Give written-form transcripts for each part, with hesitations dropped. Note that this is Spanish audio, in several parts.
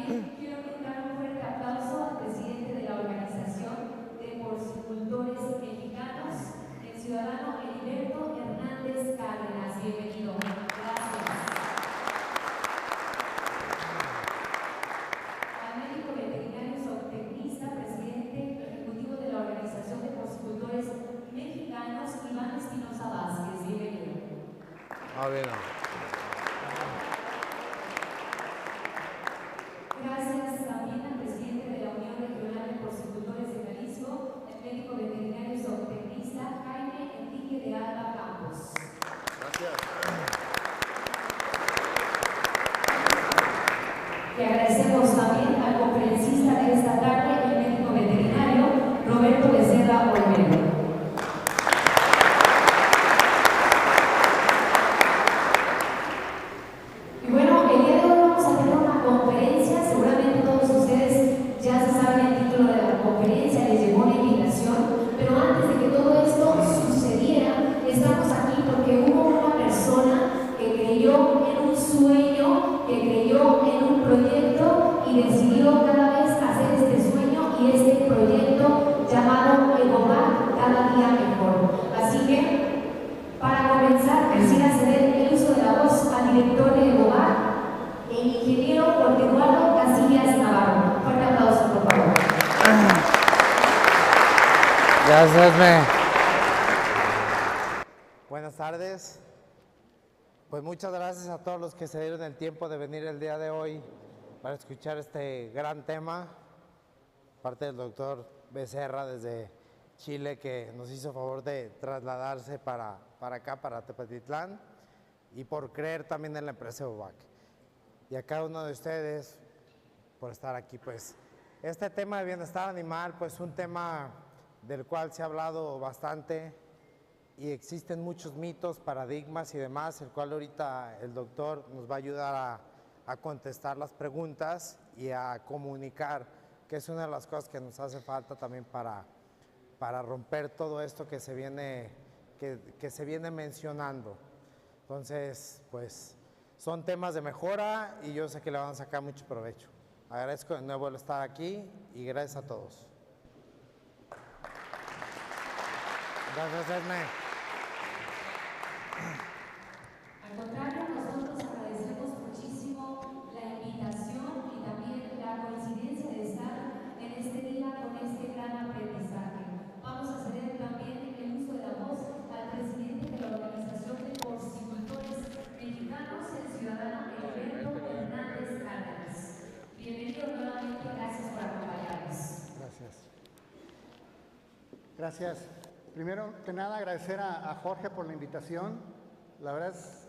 También quiero brindar un fuerte aplauso al presidente de la Organización de Porcicultores Mexicanos, el ciudadano Heriberto Hernández Cárdenas. Bienvenido. Gracias. Al médico veterinario zootecnista, presidente ejecutivo de la Organización de Porcicultores Mexicanos, Iván Espinosa Vázquez. Bienvenido. Gracias también al presidente de la Unión Regional de Porcicultores de Jalisco, el médico veterinario zootecnista Jaime Enrique de Alba Campos. Gracias. Y agradecemos también al conferencista de esta tarde, el médico veterinario Roberto Becerra Olmedo. Y bueno, el día de hoy vamos a tener una conferencia. Seguramente todos ustedes ya se saben el título de la conferencia, les llegó una invitación, pero antes de que todo esto sucediera, estamos aquí porque hubo una persona que creyó en un sueño, que creyó en un proyecto y decidió cada vez hacer este sueño y este proyecto llamado EGOVAC cada día mejor. Así que, para comenzar, quisiera ceder el uso de la voz al director de EGOVAC, el ingeniero Jorge Eduardo Casillas Navarro. Fuerte aplauso, por favor. Gracias, Buenas tardes. Pues muchas gracias a todos los que se dieron el tiempo de venir el día de hoy para escuchar este gran tema. Parte del doctor Becerra desde Chile, que nos hizo favor de trasladarse para acá, para Tepatitlán, y por creer también en la empresa EGOVAC. Y a cada uno de ustedes por estar aquí. Pues este tema de bienestar animal, pues un tema del cual se ha hablado bastante y existen muchos mitos, paradigmas y demás, el cual ahorita el doctor nos va a ayudar a contestar las preguntas y a comunicar, que es una de las cosas que nos hace falta también para romper todo esto que se viene mencionando. Entonces, pues son temas de mejora y yo sé que le van a sacar mucho provecho. Agradezco de nuevo el estar aquí y gracias a todos. Gracias, Esme. Al contrario, nosotros agradecemos muchísimo la invitación y también la coincidencia de estar en este día con este gran aprendizaje. Vamos a ceder también el uso de la voz al presidente de la Organización de Porcicultores Mexicanos, el ciudadano Heriberto Hernández Cárdenas. Bienvenido nuevamente, gracias por acompañarnos. Gracias. Gracias. Primero que nada, agradecer a Jorge por la invitación. La verdad es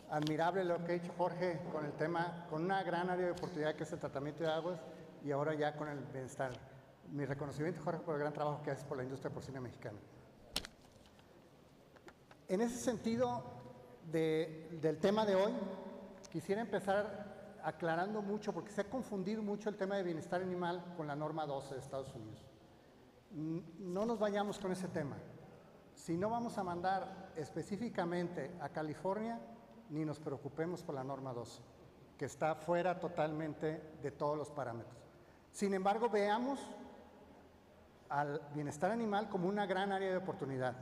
admirable lo que ha hecho Jorge con el tema, con una gran área de oportunidad que es el tratamiento de aguas y ahora ya con el bienestar. Mi reconocimiento, Jorge, por el gran trabajo que haces por la industria porcina mexicana. En ese sentido del tema de hoy, quisiera empezar aclarando mucho, porque se ha confundido mucho el tema de bienestar animal con la norma 12 de Estados Unidos. No nos vayamos con ese tema. Si no vamos a mandar específicamente a California, ni nos preocupemos por la norma 12, que está fuera totalmente de todos los parámetros. Sin embargo, veamos al bienestar animal como una gran área de oportunidad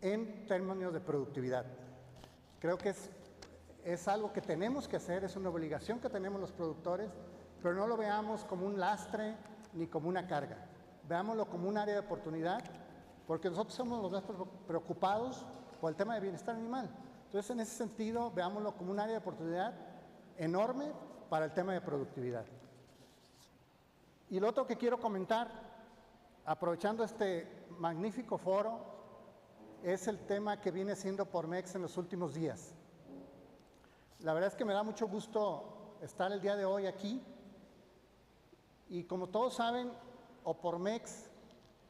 en términos de productividad. Creo que es algo que tenemos que hacer, es una obligación que tenemos los productores, pero no lo veamos como un lastre ni como una carga. Veámoslo como un área de oportunidad, porque nosotros somos los más preocupados por el tema de bienestar animal. Entonces, en ese sentido, veámoslo como un área de oportunidad enorme para el tema de productividad. Y lo otro que quiero comentar, aprovechando este magnífico foro, es el tema que viene siendo Pormex en los últimos días. La verdad es que me da mucho gusto estar el día de hoy aquí. Y como todos saben, Opormex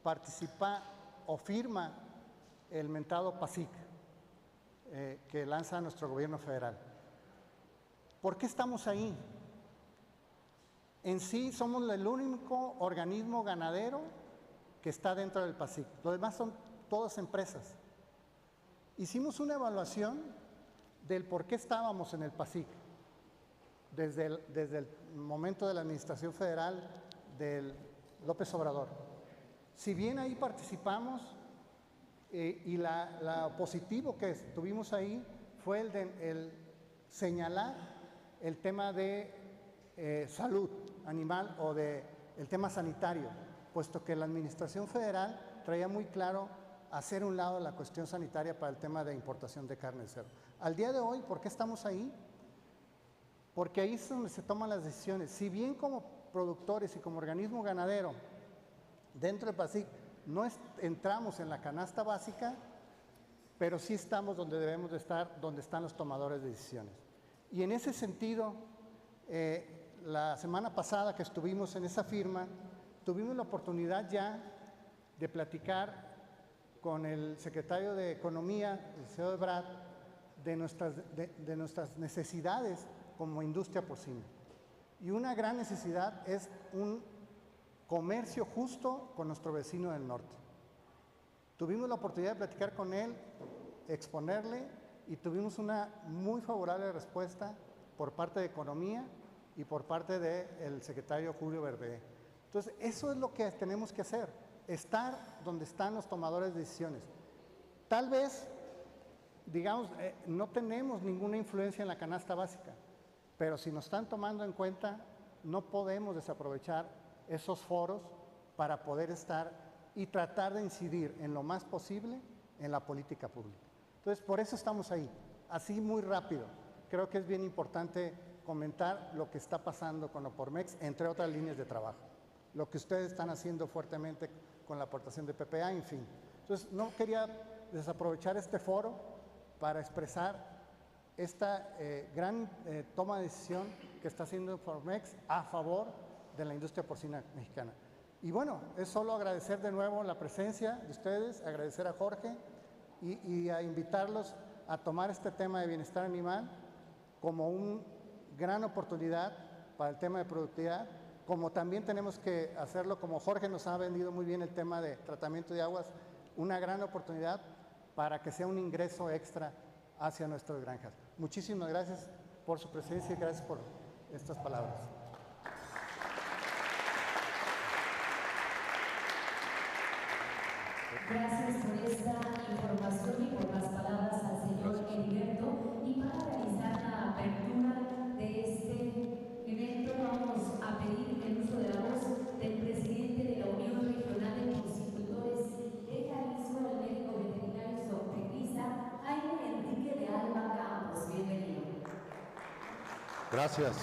participa o firma el mentado PASIC que lanza nuestro gobierno federal. ¿Por qué estamos ahí? En sí somos el único organismo ganadero que está dentro del PASIC. Lo demás son todas empresas. Hicimos una evaluación del por qué estábamos en el PASIC. desde el momento de la administración federal del López Obrador. Si bien ahí participamos y la positivo que tuvimos ahí fue el señalar el tema de salud animal o el tema sanitario, puesto que la administración federal traía muy claro hacer un lado la cuestión sanitaria para el tema de importación de carne de cerdo. Al día de hoy, ¿por qué estamos ahí? Porque ahí es donde se toman las decisiones. Si bien como productores y como organismo ganadero dentro del PASIC no entramos en la canasta básica, pero sí estamos donde debemos de estar, donde están los tomadores de decisiones. Y en ese sentido, la semana pasada que estuvimos en esa firma, tuvimos la oportunidad ya de platicar con el secretario de Economía, el CEO Ebrard, de nuestras necesidades como industria porcina. Y una gran necesidad es un comercio justo con nuestro vecino del norte. Tuvimos la oportunidad de platicar con él, exponerle, y tuvimos una muy favorable respuesta por parte de Economía y por parte del secretario Julio Berbé. Entonces, eso es lo que tenemos que hacer, estar donde están los tomadores de decisiones. Tal vez, digamos, no tenemos ninguna influencia en la canasta básica, pero si nos están tomando en cuenta, no podemos desaprovechar esos foros para poder estar y tratar de incidir en lo más posible en la política pública. Entonces, por eso estamos ahí, así muy rápido. Creo que es bien importante comentar lo que está pasando con Opormex, entre otras líneas de trabajo. Lo que ustedes están haciendo fuertemente con la aportación de PPA, en fin. Entonces, no quería desaprovechar este foro para expresar esta gran toma de decisión que está haciendo Opormex a favor de la industria porcina mexicana. Y bueno, es solo agradecer de nuevo la presencia de ustedes, agradecer a Jorge y a invitarlos a tomar este tema de bienestar animal como una gran oportunidad para el tema de productividad, como también tenemos que hacerlo, como Jorge nos ha vendido muy bien el tema de tratamiento de aguas, una gran oportunidad para que sea un ingreso extra hacia nuestras granjas. Muchísimas gracias por su presencia y gracias por estas palabras. Gracias por esta información y por las palabras al señor Heriberto. Y para realizar la apertura de este evento vamos a pedir el uso de la voz del presidente de la Unión Regional de Porcicultores de Jalisco, el médico veterinario zootecnista Jaime Enrique de Alba Campos. Bienvenido. Gracias.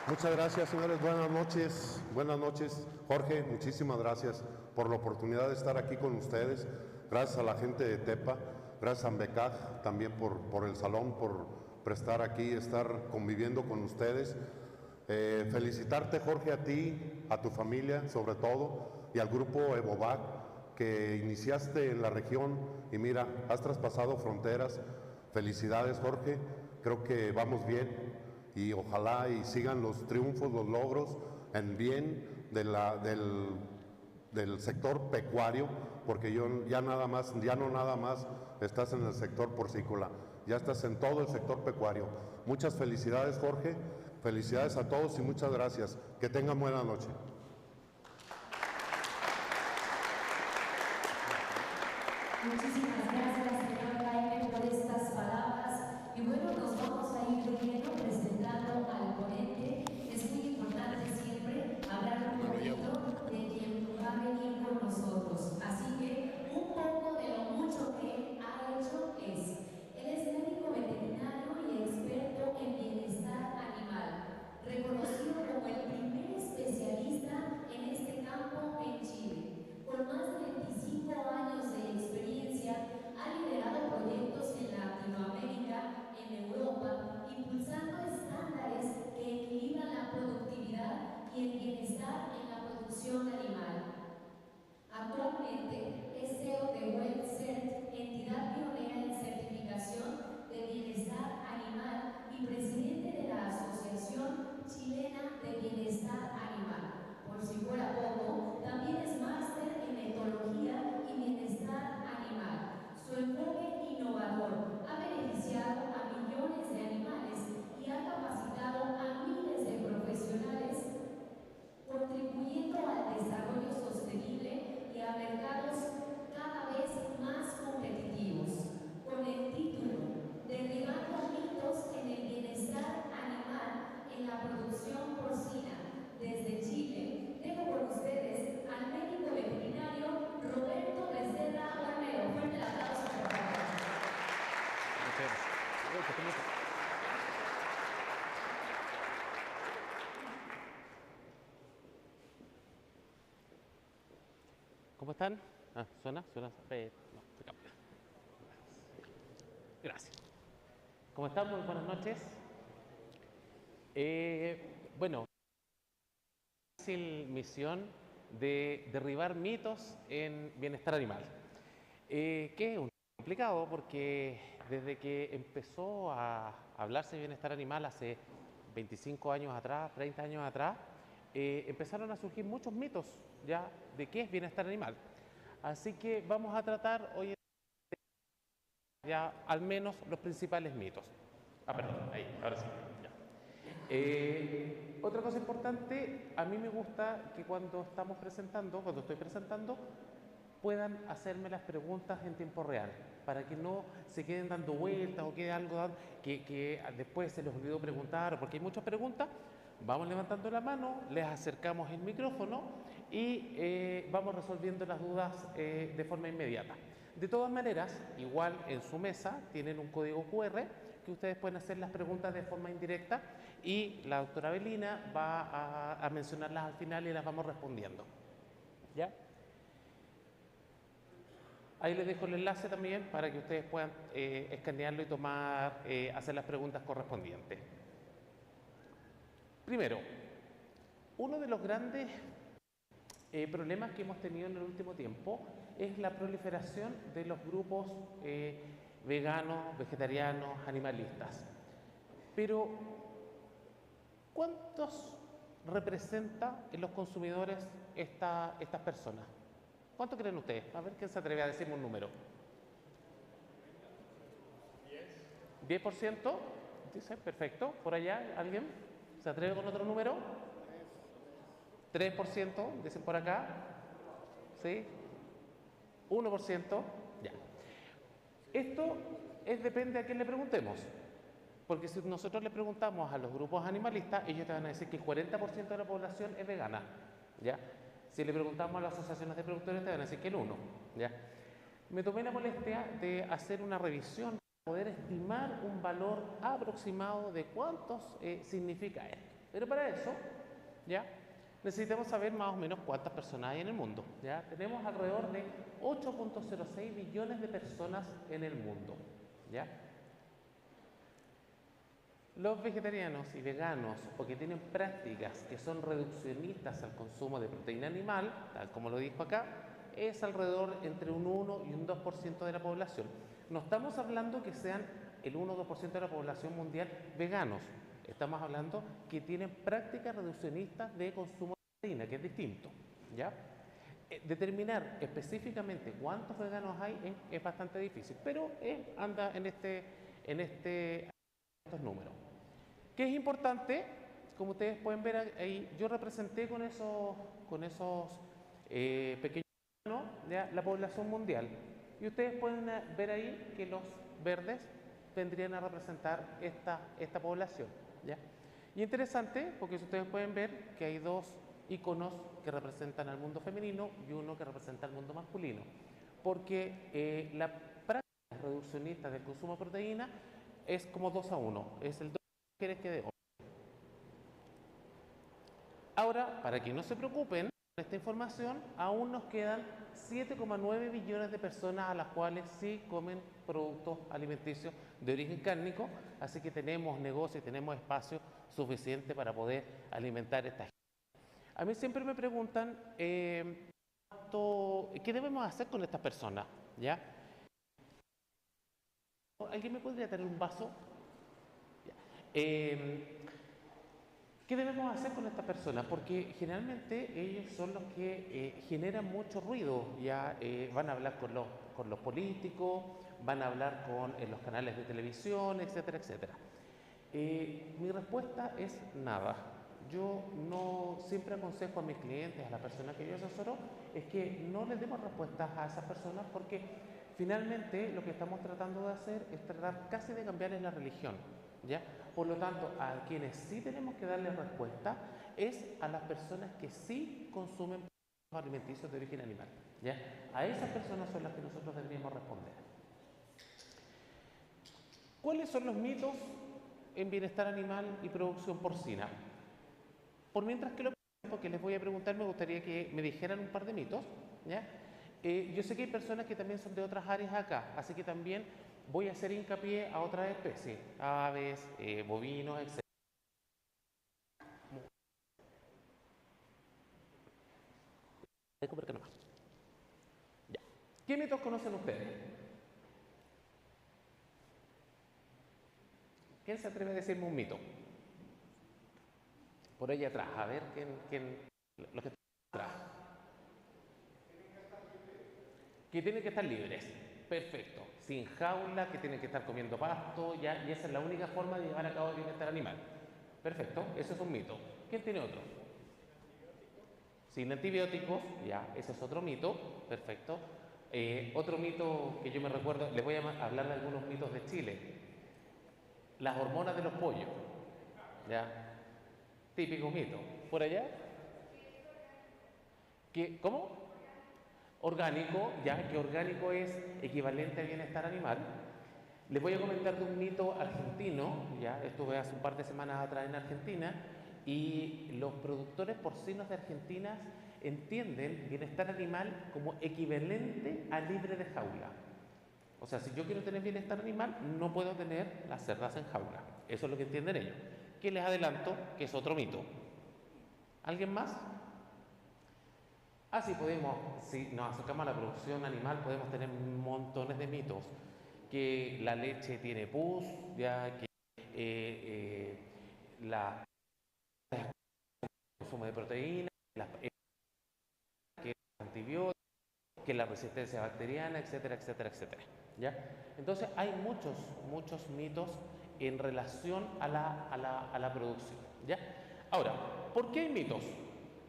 Muchas gracias, señores. Buenas noches. Buenas noches, Jorge. Muchísimas gracias por la oportunidad de estar aquí con ustedes. Gracias a la gente de TEPA, gracias a AMBECAG también por el salón, por estar aquí, estar conviviendo con ustedes. Felicitarte, Jorge, a ti, a tu familia, sobre todo, y al grupo EVOBAC, que iniciaste en la región y mira, has traspasado fronteras. Felicidades, Jorge. Creo que vamos bien. Y ojalá y sigan los triunfos, los logros en bien del sector pecuario, porque ya no nada más estás en el sector porcícola, ya estás en todo el sector pecuario. Muchas felicidades, Jorge, felicidades a todos y muchas gracias. Que tengan buena noche. Muchísimas gracias, señor Jaime, por estas palabras. Y bueno, nos vamos a ir de lleno presentando al ponente. Es muy importante siempre hablar un poquito de quien va a venir con nosotros. Así que un poco de lo mucho que él ha hecho es. Él es médico veterinario y experto en bienestar animal, reconocido como el primer especialista en este campo en Chile. Con más de 25 años de experiencia, ha liderado proyectos en Latinoamérica, en Europa, impulsando ¿Cómo están? ¿Suena? ¿Suena? No, se cambia. Gracias. ¿Cómo están? Muy buenas noches. Bueno, misión de derribar mitos en bienestar animal. Que es un complicado porque desde que empezó a hablarse de bienestar animal hace 25 años atrás, 30 años atrás, empezaron a surgir muchos mitos ya de qué es bienestar animal. Así que vamos a tratar hoy ya al menos los principales mitos. Perdón, ahí, ahora sí. Ya. Otra cosa importante, a mí me gusta que cuando estoy presentando, puedan hacerme las preguntas en tiempo real, para que no se queden dando vueltas o quede algo que después se les olvidó preguntar, porque hay muchas preguntas. Vamos levantando la mano, les acercamos el micrófono y vamos resolviendo las dudas de forma inmediata. De todas maneras, igual en su mesa tienen un código QR que ustedes pueden hacer las preguntas de forma indirecta y la doctora Belina va a mencionarlas al final y las vamos respondiendo. ¿Ya? Ahí les dejo el enlace también para que ustedes puedan escanearlo y hacer las preguntas correspondientes. Primero, uno de los grandes problemas que hemos tenido en el último tiempo es la proliferación de los grupos veganos, vegetarianos, animalistas. Pero, ¿cuántos representa en los consumidores estas personas? ¿Cuánto creen ustedes? A ver, ¿quién se atreve a decirme un número? 10%. Dice, perfecto. ¿Por allá alguien se atreve con otro número? 3%, dicen por acá. ¿Sí? 1%. Ya. Esto depende a quién le preguntemos. Porque si nosotros le preguntamos a los grupos animalistas, ellos te van a decir que el 40% de la población es vegana. ¿Ya? Si le preguntamos a las asociaciones de productores, te van a decir que el 1%. ¿Ya? Me tomé la molestia de hacer una revisión para poder estimar un valor aproximado de cuántos significa esto. Pero para eso, ¿ya? Necesitamos saber más o menos cuántas personas hay en el mundo. ¿Ya? Tenemos alrededor de 8.06 billones de personas en el mundo. ¿Ya? Los vegetarianos y veganos o que tienen prácticas que son reduccionistas al consumo de proteína animal, tal como lo dijo acá, es alrededor entre un 1 y un 2% de la población. No estamos hablando que sean el 1 o 2% de la población mundial veganos. Estamos hablando que tienen prácticas reduccionistas de consumo de proteína, que es distinto. ¿Ya? Determinar específicamente cuántos veganos hay es bastante difícil, pero anda en estos números. ¿Qué es importante? Como ustedes pueden ver ahí, yo representé con esos pequeños, ¿no? ¿Ya? La población mundial. Y ustedes pueden ver ahí que los verdes vendrían a representar esta población. ¿Ya? Y interesante, porque ustedes pueden ver que hay dos iconos que representan al mundo femenino y uno que representa al mundo masculino. Porque la práctica reduccionista del consumo de proteína es como 2-1, es el 2 de mujeres que de hombres. Ahora, para que no se preocupen con esta información, aún nos quedan 7,9 billones de personas a las cuales sí comen productos alimenticios de origen cárnico, así que tenemos negocio y tenemos espacio suficiente para poder alimentar a esta gente. A mí siempre me preguntan, ¿qué debemos hacer con estas personas? ¿Ya? ¿Alguien me podría traer un vaso? ¿Qué debemos hacer con estas personas? Porque generalmente ellos son los que generan mucho ruido. Ya van a hablar con los políticos, van a hablar en los canales de televisión, etcétera, etcétera. Mi respuesta es nada. Yo no siempre aconsejo a mis clientes, a las personas que yo asesoro, es que no les demos respuestas a esas personas porque finalmente lo que estamos tratando de hacer es tratar casi de cambiarles la religión. ¿Ya? Por lo tanto, a quienes sí tenemos que darle respuesta es a las personas que sí consumen productos alimenticios de origen animal. ¿Ya? A esas personas son las que nosotros deberíamos responder. ¿Cuáles son los mitos en bienestar animal y producción porcina? Por mientras que lo pienso, que les voy a preguntar, me gustaría que me dijeran un par de mitos. ¿Ya? Yo sé que hay personas que también son de otras áreas acá, así que también voy a hacer hincapié a otras especies, aves, bovinos, etc. De comer que no más. Ya. ¿Qué mitos conocen ustedes? ¿Quién se atreve a decirme un mito? Por ahí atrás, a ver, los que están atrás. Que tienen que estar libres, perfecto, sin jaula, que tienen que estar comiendo pasto, ya, y esa es la única forma de llevar a cabo el bienestar animal. Perfecto, eso es un mito. ¿Quién tiene otro? Sin antibióticos, ya, ese es otro mito, perfecto. Otro mito que yo me recuerdo, les voy a hablar de algunos mitos de Chile. Las hormonas de los pollos, ya, típico mito. ¿Por allá? ¿Cómo? Orgánico, ya que orgánico es equivalente a bienestar animal. Les voy a comentar de un mito argentino, ya estuve hace un par de semanas atrás en Argentina, y los productores porcinos de Argentina entienden bienestar animal como equivalente a libre de jaula. O sea, si yo quiero tener bienestar animal, no puedo tener las cerdas en jaula. Eso es lo que entienden ellos. Que les adelanto que es otro mito. ¿Alguien más? Así podemos, si nos acercamos a la producción animal, podemos tener montones de mitos. Que la leche tiene pus, ya que el consumo de proteínas, que antibióticos, que la resistencia bacteriana, etcétera, etcétera, etcétera. ¿Ya? Entonces hay muchos mitos en relación a la producción. ¿Ya? Ahora, ¿por qué hay mitos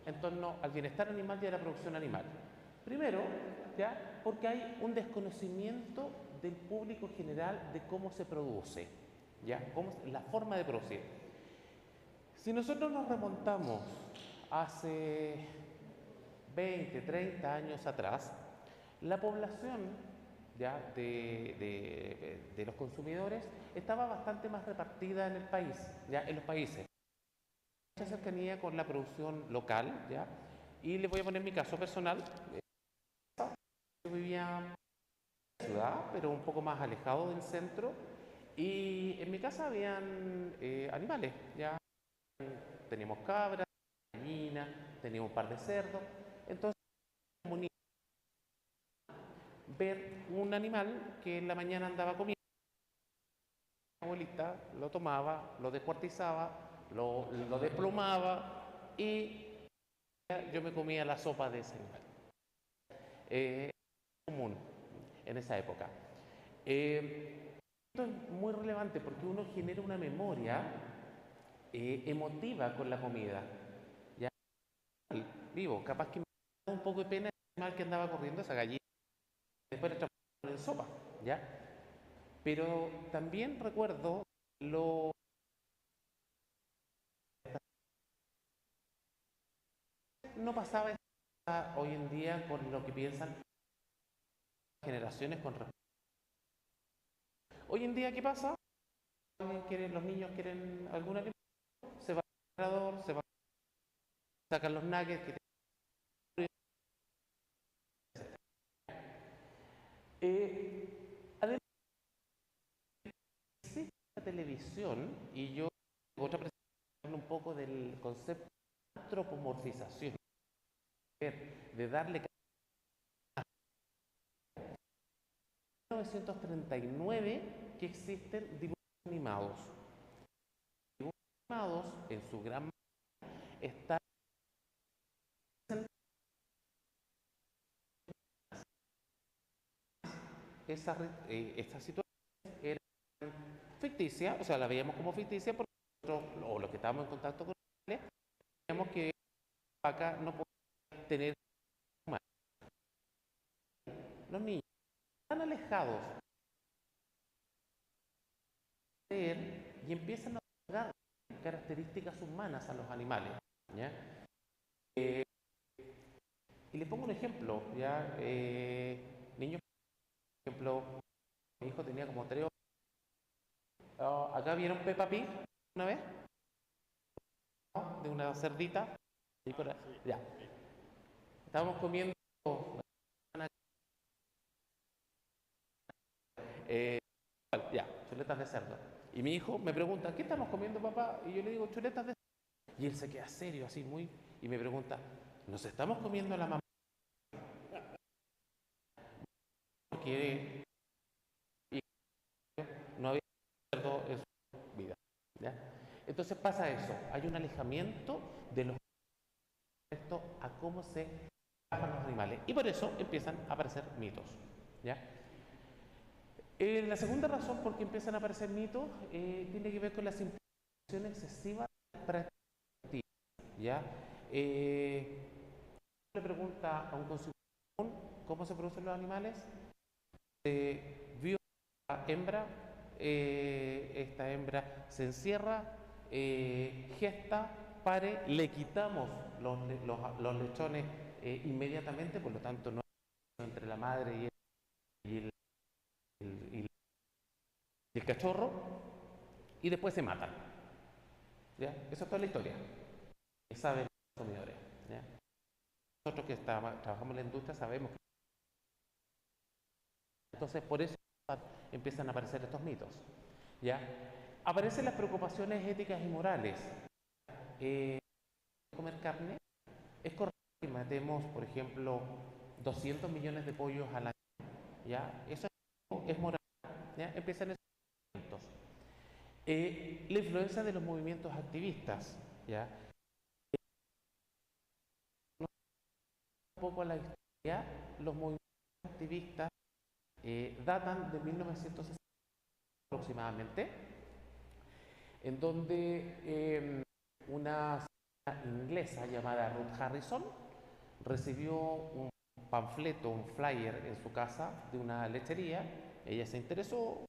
en torno al bienestar animal y a la producción animal? Primero, ¿ya? Porque hay un desconocimiento del público general de cómo se produce, ¿ya? La forma de producir. Si nosotros nos remontamos hace 20, 30 años atrás, la población ya de los consumidores estaba bastante más repartida en el país, ya en los países. Mucha cercanía con la producción local, ya. Y les voy a poner mi caso personal. Yo vivía en la ciudad, pero un poco más alejado del centro, y en mi casa habían animales, ya teníamos cabras, gallinas, teníamos un par de cerdos. Entonces, ver un animal que en la mañana andaba comiendo, mi abuelita lo tomaba, lo descuartizaba, lo desplomaba y yo me comía la sopa de ese animal. Común en esa época. Esto es muy relevante porque uno genera una memoria emotiva con la comida. Ya vivo, capaz que me da un poco de pena el animal que andaba corriendo, esa gallina, después le transformaron en sopa, ¿ya? Pero también recuerdo lo no pasaba hoy en día con lo que piensan generaciones con respecto. Hoy en día, ¿qué pasa? Los niños quieren algún alimento, se va al refrigerador, sacan los nuggets que además existe la televisión, y yo otra presentación un poco del concepto de antropomorfización, de darle 1939 que existen dibujos animados. Dibujos animados en su gran mayoría están esta situación era ficticia, o sea, la veíamos como ficticia porque nosotros, o los que estábamos en contacto con ellos, veíamos que acá no podía tener humanos. Los niños están alejados de leer y empiezan a otorgar características humanas a los animales, ¿ya? Y les pongo un ejemplo, ¿ya? Niños, por ejemplo, mi hijo tenía como 3 años. Acá vieron Peppa Pig una vez, ¿no? De una cerdita. Ya. Estábamos comiendo chuletas de cerdo. Y mi hijo me pregunta, ¿qué estamos comiendo, papá? Y yo le digo, chuletas de cerdo. Y él se queda serio, así muy, y me pregunta, ¿nos estamos comiendo la mamá? Porque no había cerdo en su vida. ¿Ya? Entonces pasa eso, hay un alejamiento de los respecto a cómo se trabajan los animales. Y por eso empiezan a aparecer mitos. ¿Ya? La segunda razón por qué empiezan a aparecer mitos tiene que ver con la simplificación excesiva de las prácticas. ¿Ya? Le pregunta a un consumidor cómo se producen los animales, vio a la hembra, esta hembra se encierra, gesta, pare, le quitamos los lechones inmediatamente, por lo tanto no hay entre la madre y el cachorro, y después se matan. ¿Ya? Esa es toda la historia que saben los consumidores. ¿Ya? Nosotros que trabajamos en la industria sabemos que... Entonces por eso empiezan a aparecer estos mitos. ¿Ya? Aparecen las preocupaciones éticas y morales. Comer carne, es correcto que matemos, por ejemplo, 200 millones de pollos al año. ¿Ya? Eso es moral. ¿Ya? Empiezan esos movimientos. La influencia de los movimientos activistas. ¿Ya? Un poco a la historia, los movimientos activistas datan de 1960 aproximadamente, en donde una señora inglesa llamada Ruth Harrison recibió un panfleto, un flyer en su casa de una lechería. Ella se interesó,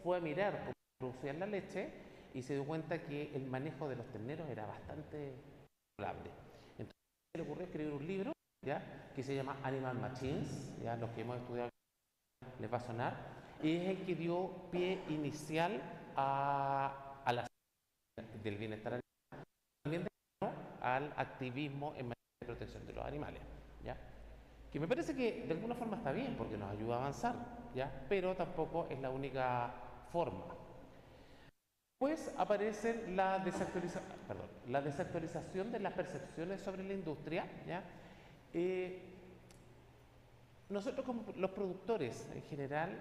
fue a mirar cómo producían la leche y se dio cuenta que el manejo de los terneros era bastante controlable. Entonces se le ocurrió escribir un libro, ¿ya?, que se llama Animal Machines, ya los que hemos estudiado les va a sonar, y es el que dio pie inicial a la del bienestar animal, también al activismo en materia de protección de los animales, ¿ya? Que me parece que de alguna forma está bien porque nos ayuda a avanzar, ¿ya? Pero tampoco es la única forma. Después aparece la desactualización de las percepciones sobre la industria, ¿ya? Nosotros como los productores en general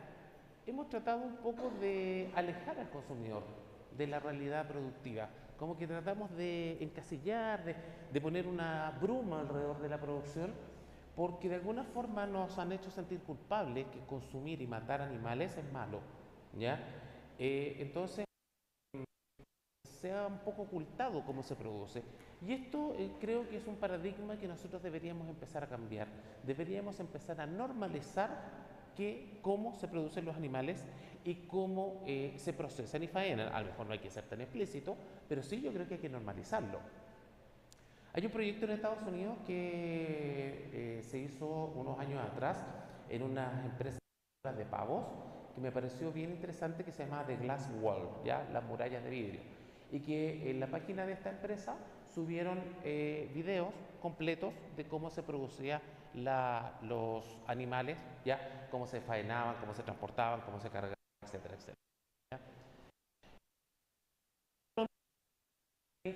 hemos tratado un poco de alejar al consumidor de la realidad productiva, como que tratamos de encasillar, de poner una bruma alrededor de la producción, porque de alguna forma nos han hecho sentir culpables que consumir y matar animales es malo, ¿ya? Entonces se ha un poco ocultado cómo se produce. Y esto creo que es un paradigma que nosotros deberíamos empezar a cambiar. Deberíamos empezar a normalizar cómo se producen los animales y cómo se procesan y faenan. A lo mejor no hay que ser tan explícito, pero sí yo creo que hay que normalizarlo. Hay un proyecto en Estados Unidos que se hizo unos años atrás en una empresa de pavos que me pareció bien interesante, que se llama The Glass Wall, ¿ya? Las murallas de vidrio, y que en la página de esta empresa subieron videos completos de cómo se producían los animales, ¿ya? Cómo se faenaban, cómo se transportaban, cómo se cargaban, etcétera, etcétera. ¿Ya?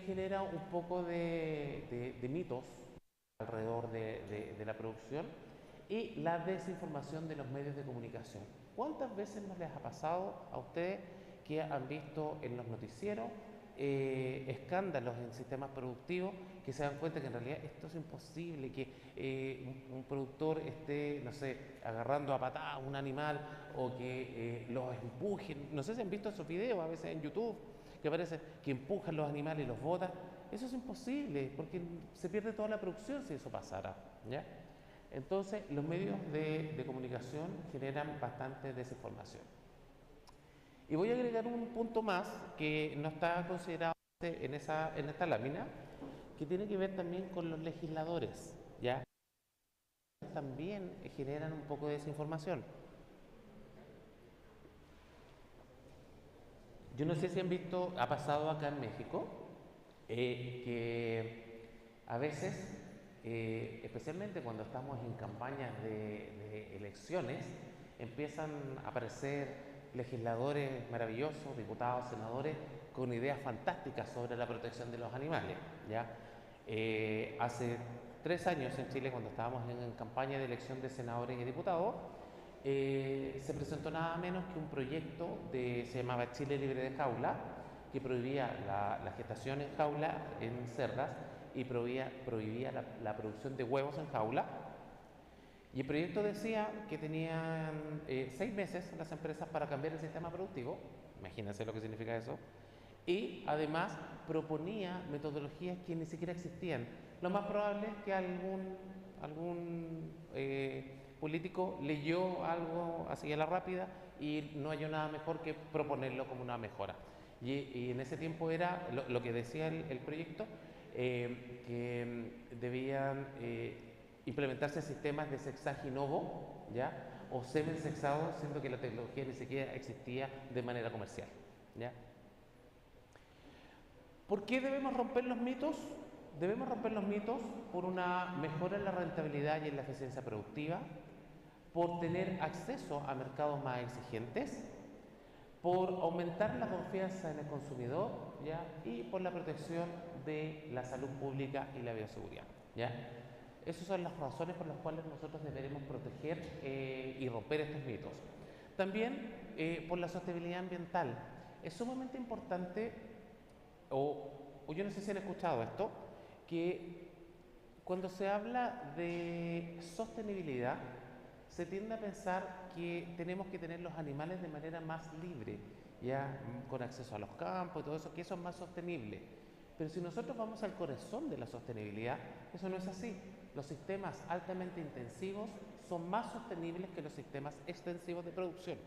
Genera un poco de mitos alrededor de la producción y la desinformación de los medios de comunicación. ¿Cuántas veces nos les ha pasado a ustedes que han visto en los noticieros escándalos en sistemas productivos, que se dan cuenta que en realidad esto es imposible, que un productor esté, no sé, agarrando a patadas un animal o que los empujen? No sé si han visto esos videos a veces en YouTube, que parece que empujan los animales y los botan. Eso es imposible, porque se pierde toda la producción si eso pasara, ¿ya? Entonces, los medios de comunicación generan bastante desinformación. Y voy a agregar un punto más que no está considerado en esta lámina, que tiene que ver también con los legisladores, ¿ya? También generan un poco de desinformación. Yo no sé si han visto, ha pasado acá en México, que a veces, especialmente cuando estamos en campañas de elecciones, empiezan a aparecer legisladores maravillosos, diputados, senadores, con ideas fantásticas sobre la protección de los animales, ¿ya? Hace 3 años en Chile, cuando estábamos en campaña de elección de senadores y diputados, se presentó nada menos que un proyecto se llamaba Chile Libre de Jaula, que prohibía la gestación en jaula en cerdas y prohibía la producción de huevos en jaula. Y el proyecto decía que tenían 6 meses las empresas para cambiar el sistema productivo, imagínense lo que significa eso, y además proponía metodologías que ni siquiera existían. Lo más probable es que algún político leyó algo así a la rápida y no halló nada mejor que proponerlo como una mejora. Y en ese tiempo era lo que decía el proyecto, que debían implementarse sistemas de sexaje in ovo, ¿ya? O semen sexado, siendo que la tecnología ni siquiera existía de manera comercial, ¿ya? ¿Por qué debemos romper los mitos? Debemos romper los mitos por una mejora en la rentabilidad y en la eficiencia productiva, por tener acceso a mercados más exigentes, por aumentar la confianza en el consumidor, ¿ya? Y por la protección de la salud pública y la bioseguridad, ¿ya? Esas son las razones por las cuales nosotros deberemos proteger y romper estos mitos. También por la sostenibilidad ambiental. Es sumamente importante, o yo no sé si han escuchado esto, que cuando se habla de sostenibilidad, se tiende a pensar que tenemos que tener los animales de manera más libre, ya con acceso a los campos y todo eso, que eso es más sostenible. Pero si nosotros vamos al corazón de la sostenibilidad, eso no es así. Los sistemas altamente intensivos son más sostenibles que los sistemas extensivos de producción.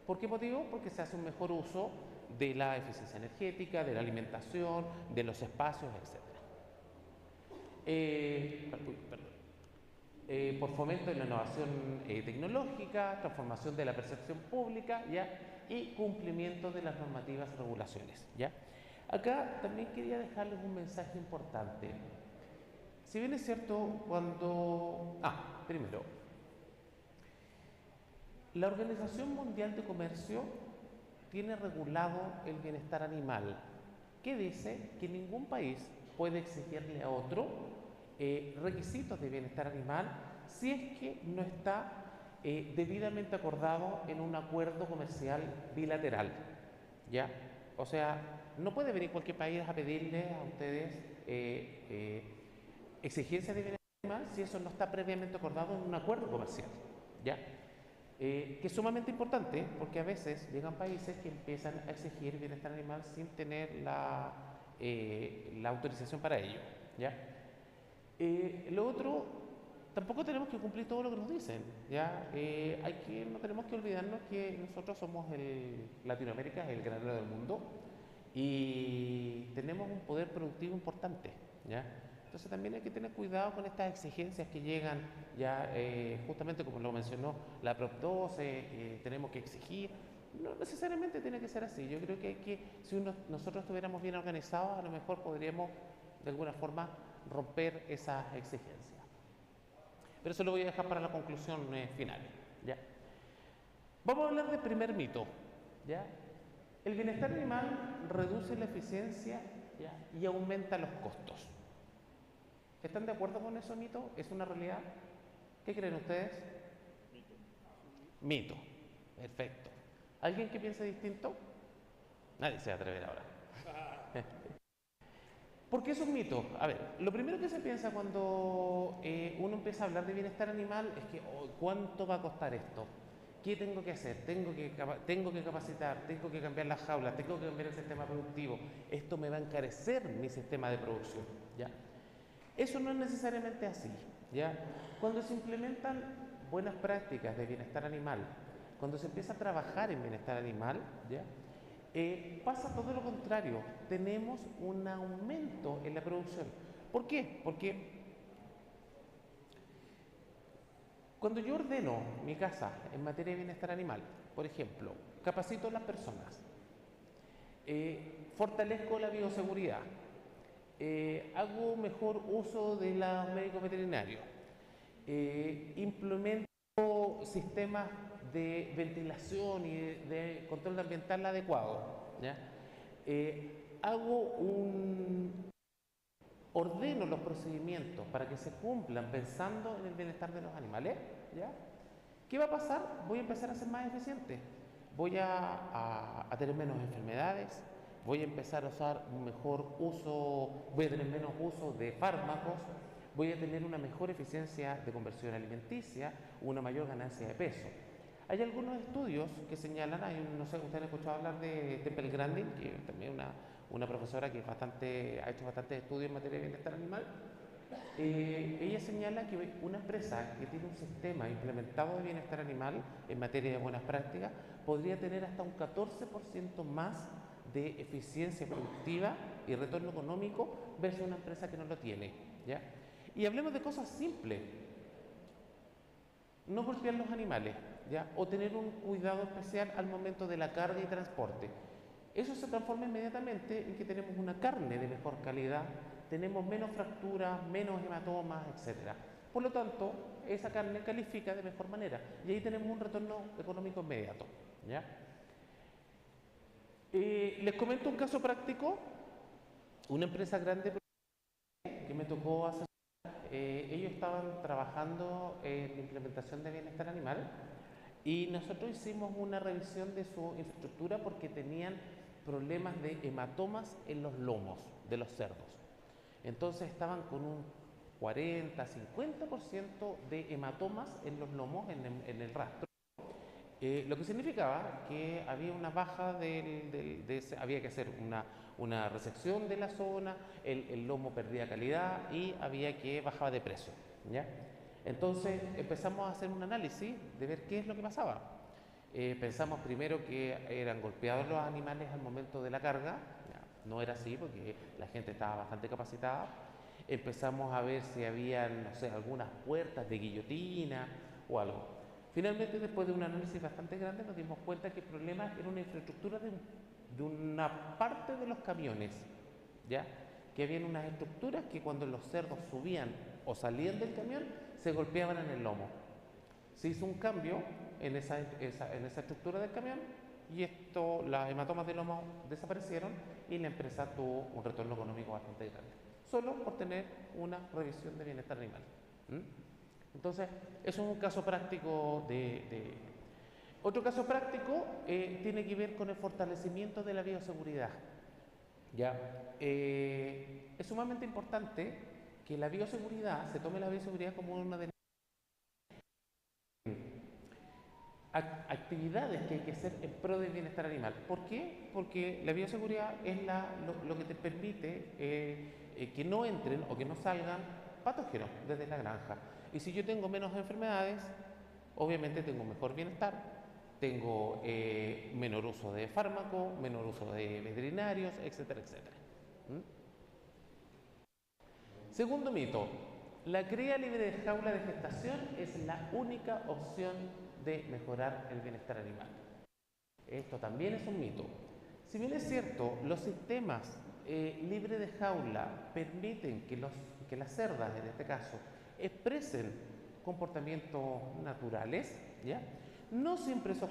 ¿Por qué motivo? Porque se hace un mejor uso de la eficiencia energética, de la alimentación, de los espacios, etc. Por fomento de la innovación tecnológica, transformación de la percepción pública, ¿ya? Y cumplimiento de las normativas y regulaciones, ¿ya? Acá también quería dejarles un mensaje importante. Si bien es cierto, primero, la Organización Mundial de Comercio tiene regulado el bienestar animal, que dice que ningún país puede exigirle a otro requisitos de bienestar animal si es que no está debidamente acordado en un acuerdo comercial bilateral, ¿ya? O sea, no puede venir cualquier país a pedirle a ustedes exigencias de bienestar animal si eso no está previamente acordado en un acuerdo comercial, ¿ya? Que es sumamente importante porque a veces llegan países que empiezan a exigir bienestar animal sin tener la autorización para ello, ¿ya? Lo otro, tampoco tenemos que cumplir todo lo que nos dicen, ¿ya? No tenemos que olvidarnos que nosotros somos Latinoamérica es el granero del mundo y tenemos un poder productivo importante, ¿ya? Entonces también hay que tener cuidado con estas exigencias que llegan, ya justamente como lo mencionó la Prop 12, tenemos que exigir. No necesariamente tiene que ser así. Yo creo que si nosotros estuviéramos bien organizados, a lo mejor podríamos de alguna forma romper esas exigencias. Pero eso lo voy a dejar para la conclusión final, ¿ya? Vamos a hablar del primer mito, ¿ya? El bienestar animal reduce la eficiencia, ¿ya? Y aumenta los costos. ¿Están de acuerdo con ese mito? ¿Es una realidad? ¿Qué creen ustedes? Mito. Perfecto. ¿Alguien que piense distinto? Nadie se va a atrever ahora. ¿Por qué es un mito? A ver, lo primero que se piensa cuando uno empieza a hablar de bienestar animal es que ¿cuánto va a costar esto? ¿Qué tengo que hacer? Tengo que capacitar, tengo que cambiar las jaulas, tengo que cambiar el sistema productivo. Esto me va a encarecer mi sistema de producción, ¿ya? Eso no es necesariamente así, ¿ya? Cuando se implementan buenas prácticas de bienestar animal, cuando se empieza a trabajar en bienestar animal, ¿ya? Pasa todo lo contrario, tenemos un aumento en la producción. ¿Por qué? Porque cuando yo ordeno mi casa en materia de bienestar animal, por ejemplo, capacito a las personas, fortalezco la bioseguridad, hago mejor uso de los médicos veterinarios, implemento sistemas de ventilación y de control ambiental adecuado, ¿ya? Ordeno los procedimientos para que se cumplan pensando en el bienestar de los animales, ¿ya? ¿Qué va a pasar? Voy a empezar a ser más eficiente, voy a tener menos enfermedades, voy a empezar a usar un mejor uso, voy a tener menos uso de fármacos, voy a tener una mejor eficiencia de conversión alimenticia, una mayor ganancia de peso. Hay algunos estudios que señalan, no sé, ustedes han escuchado hablar de Temple Grandin, que también una profesora que ha hecho bastantes estudios en materia de bienestar animal. Ella señala que una empresa que tiene un sistema implementado de bienestar animal en materia de buenas prácticas podría tener hasta un 14% más de eficiencia productiva y retorno económico versus una empresa que no lo tiene, ¿ya? Y hablemos de cosas simples. No golpear los animales, ¿ya? O tener un cuidado especial al momento de la carga y transporte. Eso se transforma inmediatamente en que tenemos una carne de mejor calidad, tenemos menos fracturas, menos hematomas, etc. Por lo tanto, esa carne califica de mejor manera y ahí tenemos un retorno económico inmediato, ¿ya? Les comento un caso práctico. Una empresa grande que me tocó hacer, ellos estaban trabajando en la implementación de bienestar animal y nosotros hicimos una revisión de su infraestructura porque tenían problemas de hematomas en los lomos de los cerdos. Entonces estaban con un 40-50% de hematomas en los lomos, en el rastro. Lo que significaba que había una baja había que hacer una resección de la zona, el lomo perdía calidad y bajaba de precio, ¿ya? Entonces empezamos a hacer un análisis de ver qué es lo que pasaba. Pensamos primero que eran golpeados los animales al momento de la carga. No era así porque la gente estaba bastante capacitada. Empezamos a ver si había, no sé, algunas puertas de guillotina o algo. Finalmente, después de un análisis bastante grande, nos dimos cuenta que el problema era una infraestructura de una parte de los camiones, ¿ya? Que habían unas estructuras que cuando los cerdos subían o salían del camión, se golpeaban en el lomo. Se hizo un cambio en esa estructura del camión y las hematomas del lomo desaparecieron y la empresa tuvo un retorno económico bastante grande, solo por tener una revisión de bienestar animal. Entonces, eso es un caso práctico Otro caso práctico tiene que ver con el fortalecimiento de la bioseguridad, ¿ya? Es sumamente importante que la bioseguridad, se tome la bioseguridad como una de las actividades que hay que hacer en pro del bienestar animal. ¿Por qué? Porque la bioseguridad es lo que te permite que no entren o que no salgan patógenos desde la granja. Y si yo tengo menos enfermedades, obviamente tengo mejor bienestar, tengo menor uso de fármacos, menor uso de veterinarios, etcétera, etcétera. Segundo mito: la cría libre de jaula de gestación es la única opción de mejorar el bienestar animal. Esto también es un mito. Si bien es cierto, los sistemas libres de jaula permiten que las cerdas, en este caso, expresen comportamientos naturales, ¿ya? No siempre esos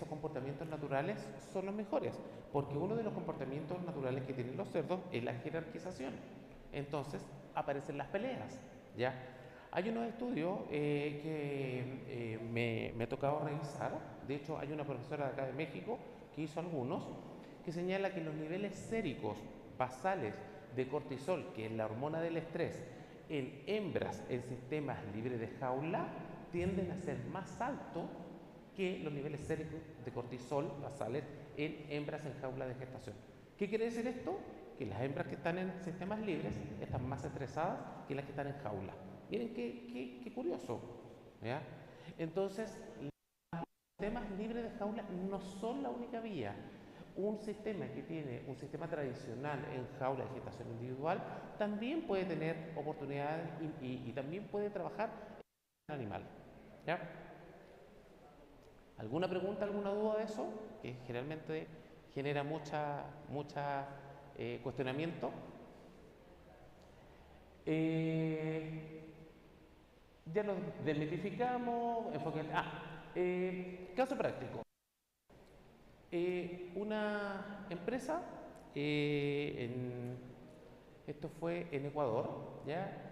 comportamientos naturales son los mejores, porque uno de los comportamientos naturales que tienen los cerdos es la jerarquización. Entonces aparecen las peleas, ¿ya? Hay unos estudios que me ha tocado revisar. De hecho, hay una profesora de acá de México que hizo algunos, que señala que los niveles séricos basales de cortisol, que es la hormona del estrés, en hembras en sistemas libres de jaula tienden a ser más altos que los niveles séricos de cortisol basales en hembras en jaula de gestación. ¿Qué quiere decir esto? Que las hembras que están en sistemas libres están más estresadas que las que están en jaula. Miren qué curioso, ¿ya? Entonces, los sistemas libres de jaula no son la única vía. Un sistema que tiene un sistema tradicional en jaula de gestación individual también puede tener oportunidades y también puede trabajar en el animal, ¿ya? ¿Alguna pregunta, alguna duda de eso? Que generalmente genera mucha cuestionamiento. Ya lo desmitificamos. Caso práctico. Una empresa, esto fue en Ecuador, ¿ya?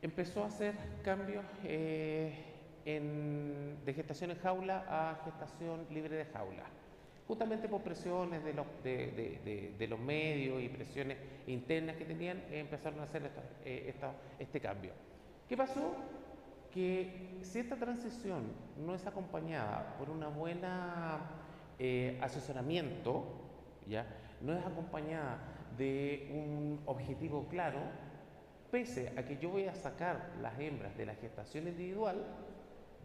Empezó a hacer cambios de gestación en jaula a gestación libre de jaula, justamente por presiones de los medios y presiones internas que tenían, empezaron a hacer este cambio. ¿Qué pasó? Que si esta transición no es acompañada por una buena asesoramiento, ¿ya? No es acompañada de un objetivo claro, pese a que yo voy a sacar las hembras de la gestación individual,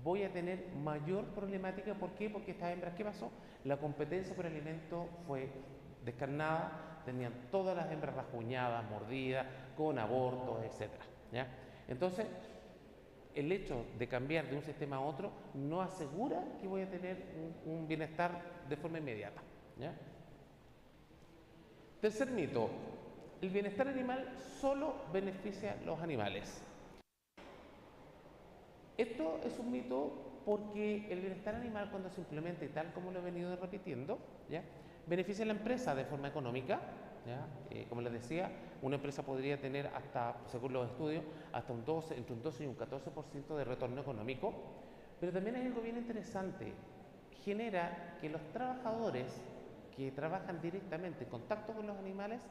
voy a tener mayor problemática. ¿Por qué? Porque estas hembras, ¿qué pasó? La competencia por alimento fue descarnada, tenían todas las hembras rasguñadas, mordidas, con abortos, etc. ¿Ya? Entonces, el hecho de cambiar de un sistema a otro no asegura que voy a tener un bienestar de forma inmediata. ¿Ya? Tercer mito, el bienestar animal solo beneficia a los animales. Esto es un mito porque el bienestar animal, cuando se implementa y tal como lo he venido repitiendo, ¿ya? Beneficia a la empresa de forma económica, ¿ya? Como les decía, una empresa podría tener hasta, según los estudios, hasta entre un 12 y un 14% de retorno económico, pero también hay algo bien interesante, genera que los trabajadores que trabajan directamente en contacto con los animales,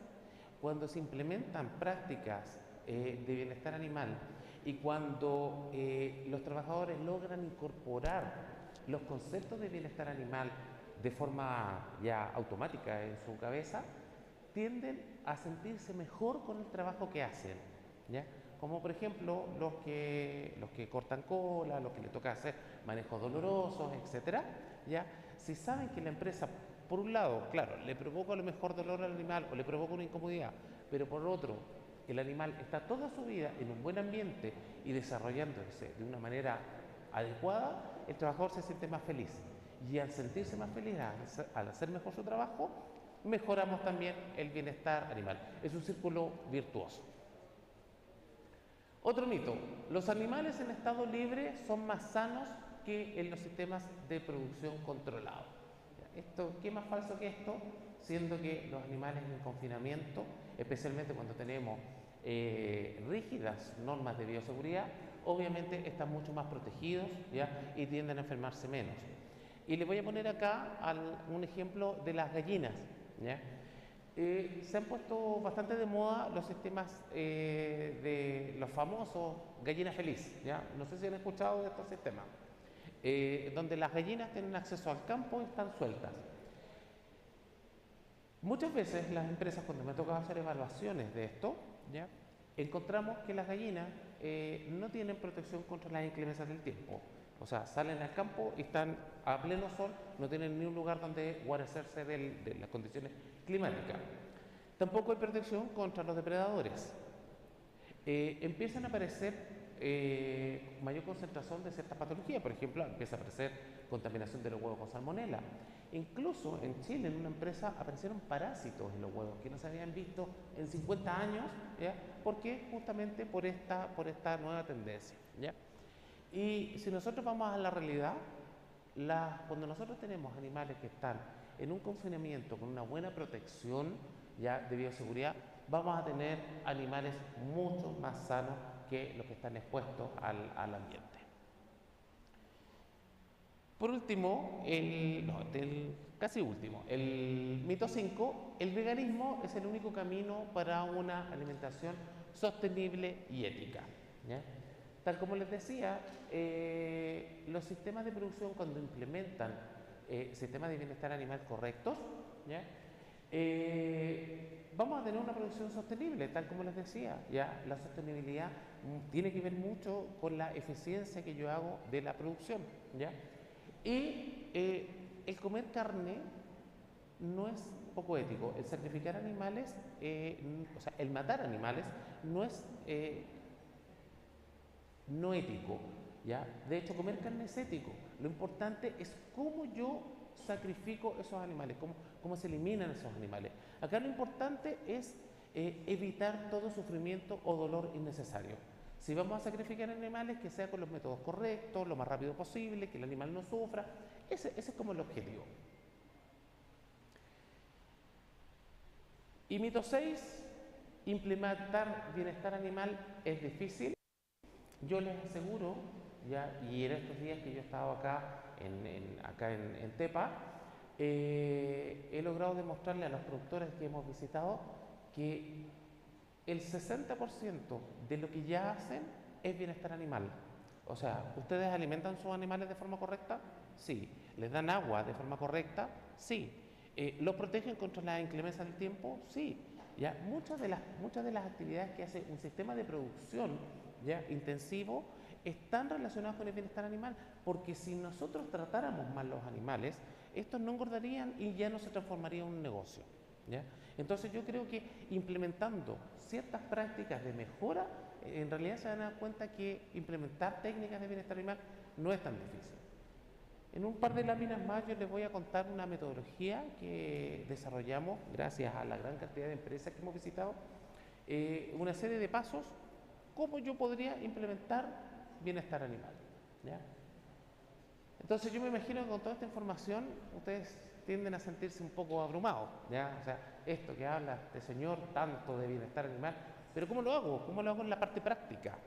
cuando se implementan prácticas de bienestar animal y cuando los trabajadores logran incorporar los conceptos de bienestar animal de forma ya automática en su cabeza, tienden a sentirse mejor con el trabajo que hacen, ¿ya? Como por ejemplo los que cortan cola, los que le toca hacer manejos dolorosos, etcétera, ¿ya? Si saben que la empresa, por un lado, claro, le provoca a lo mejor dolor al animal o le provoca una incomodidad, pero por otro, el animal está toda su vida en un buen ambiente y desarrollándose de una manera adecuada, el trabajador se siente más feliz. Y al sentirse más feliz, al hacer mejor su trabajo, mejoramos también el bienestar animal. Es un círculo virtuoso. Otro mito, los animales en estado libre son más sanos que en los sistemas de producción controlado. ¿Qué más falso que esto? Siendo que los animales en confinamiento, especialmente cuando tenemos rígidas normas de bioseguridad, obviamente están mucho más protegidos, ¿ya? Y tienden a enfermarse menos. Y les voy a poner acá un ejemplo de las gallinas, ¿ya? Se han puesto bastante de moda los sistemas de los famosos gallinas feliz, ¿ya? No sé si han escuchado de estos sistemas, donde las gallinas tienen acceso al campo y están sueltas. Muchas veces las empresas, cuando me toca hacer evaluaciones de esto, ¿ya? Encontramos que las gallinas no tienen protección contra las inclemencias del tiempo. O sea, salen al campo y están a pleno sol, no tienen ni un lugar donde guarecerse de las condiciones climáticas. Tampoco hay protección contra los depredadores. Empiezan a aparecer mayor concentración de ciertas patologías. Por ejemplo, empieza a aparecer contaminación de los huevos con salmonela. Incluso en Chile, en una empresa, aparecieron parásitos en los huevos que no se habían visto en 50 años, ¿ya? ¿Por qué? Justamente por esta nueva tendencia, ¿ya? Y si nosotros vamos a la realidad, cuando nosotros tenemos animales que están en un confinamiento con una buena protección ya de bioseguridad, vamos a tener animales mucho más sanos que los que están expuestos al ambiente. Por último, casi último, el mito 5, el veganismo es el único camino para una alimentación sostenible y ética, ¿ya? Tal como les decía, los sistemas de producción, cuando implementan sistemas de bienestar animal correctos, ¿ya? Vamos a tener una producción sostenible, tal como les decía, ¿ya? La sostenibilidad tiene que ver mucho con la eficiencia que yo hago de la producción, ¿ya? Y el comer carne no es poco ético. El sacrificar animales, o sea, el matar animales no es no ético, ¿ya? De hecho, comer carne es ético. Lo importante es cómo yo sacrifico esos animales, cómo se eliminan esos animales. Acá lo importante es evitar todo sufrimiento o dolor innecesario. Si vamos a sacrificar animales, que sea con los métodos correctos, lo más rápido posible, que el animal no sufra. Ese es como el objetivo. Y mito 6, implementar bienestar animal es difícil. Yo les aseguro, ya, y en estos días que yo he estado acá en Tepa, he logrado demostrarle a los productores que hemos visitado que el 60% de lo que ya hacen es bienestar animal. O sea, ¿ustedes alimentan sus animales de forma correcta? Sí. ¿Les dan agua de forma correcta? Sí. ¿Los protegen contra la inclemencia del tiempo? Sí. Ya, muchas de las actividades que hace un sistema de producción ya intensivo están relacionadas con el bienestar animal, porque si nosotros tratáramos mal los animales, estos no engordarían y ya no se transformaría en un negocio, ¿ya? Entonces yo creo que implementando ciertas prácticas de mejora, en realidad se van a dar cuenta que implementar técnicas de bienestar animal no es tan difícil. En un par de láminas más yo les voy a contar una metodología que desarrollamos gracias a la gran cantidad de empresas que hemos visitado, una serie de pasos, cómo yo podría implementar bienestar animal, ¿ya? Entonces yo me imagino que con toda esta información ustedes tienden a sentirse un poco abrumados, ¿ya? O sea, esto que habla este señor tanto de bienestar animal, pero ¿cómo lo hago? ¿Cómo lo hago en la parte práctica?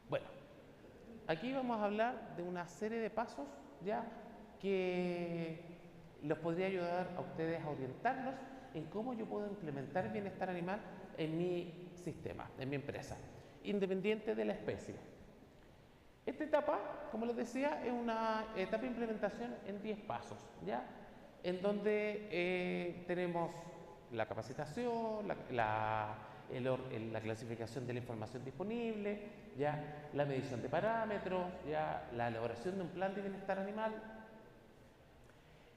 Bueno, aquí vamos a hablar de una serie de pasos, ¿ya?, que los podría ayudar a ustedes a orientarlos en cómo yo puedo implementar el bienestar animal en mi sistema, en mi empresa, independiente de la especie. Esta etapa, como les decía, es una etapa de implementación en 10 pasos, ¿ya? En donde tenemos la capacitación, la clasificación de la información disponible, ¿ya?, la medición de parámetros, ¿ya?, la elaboración de un plan de bienestar animal,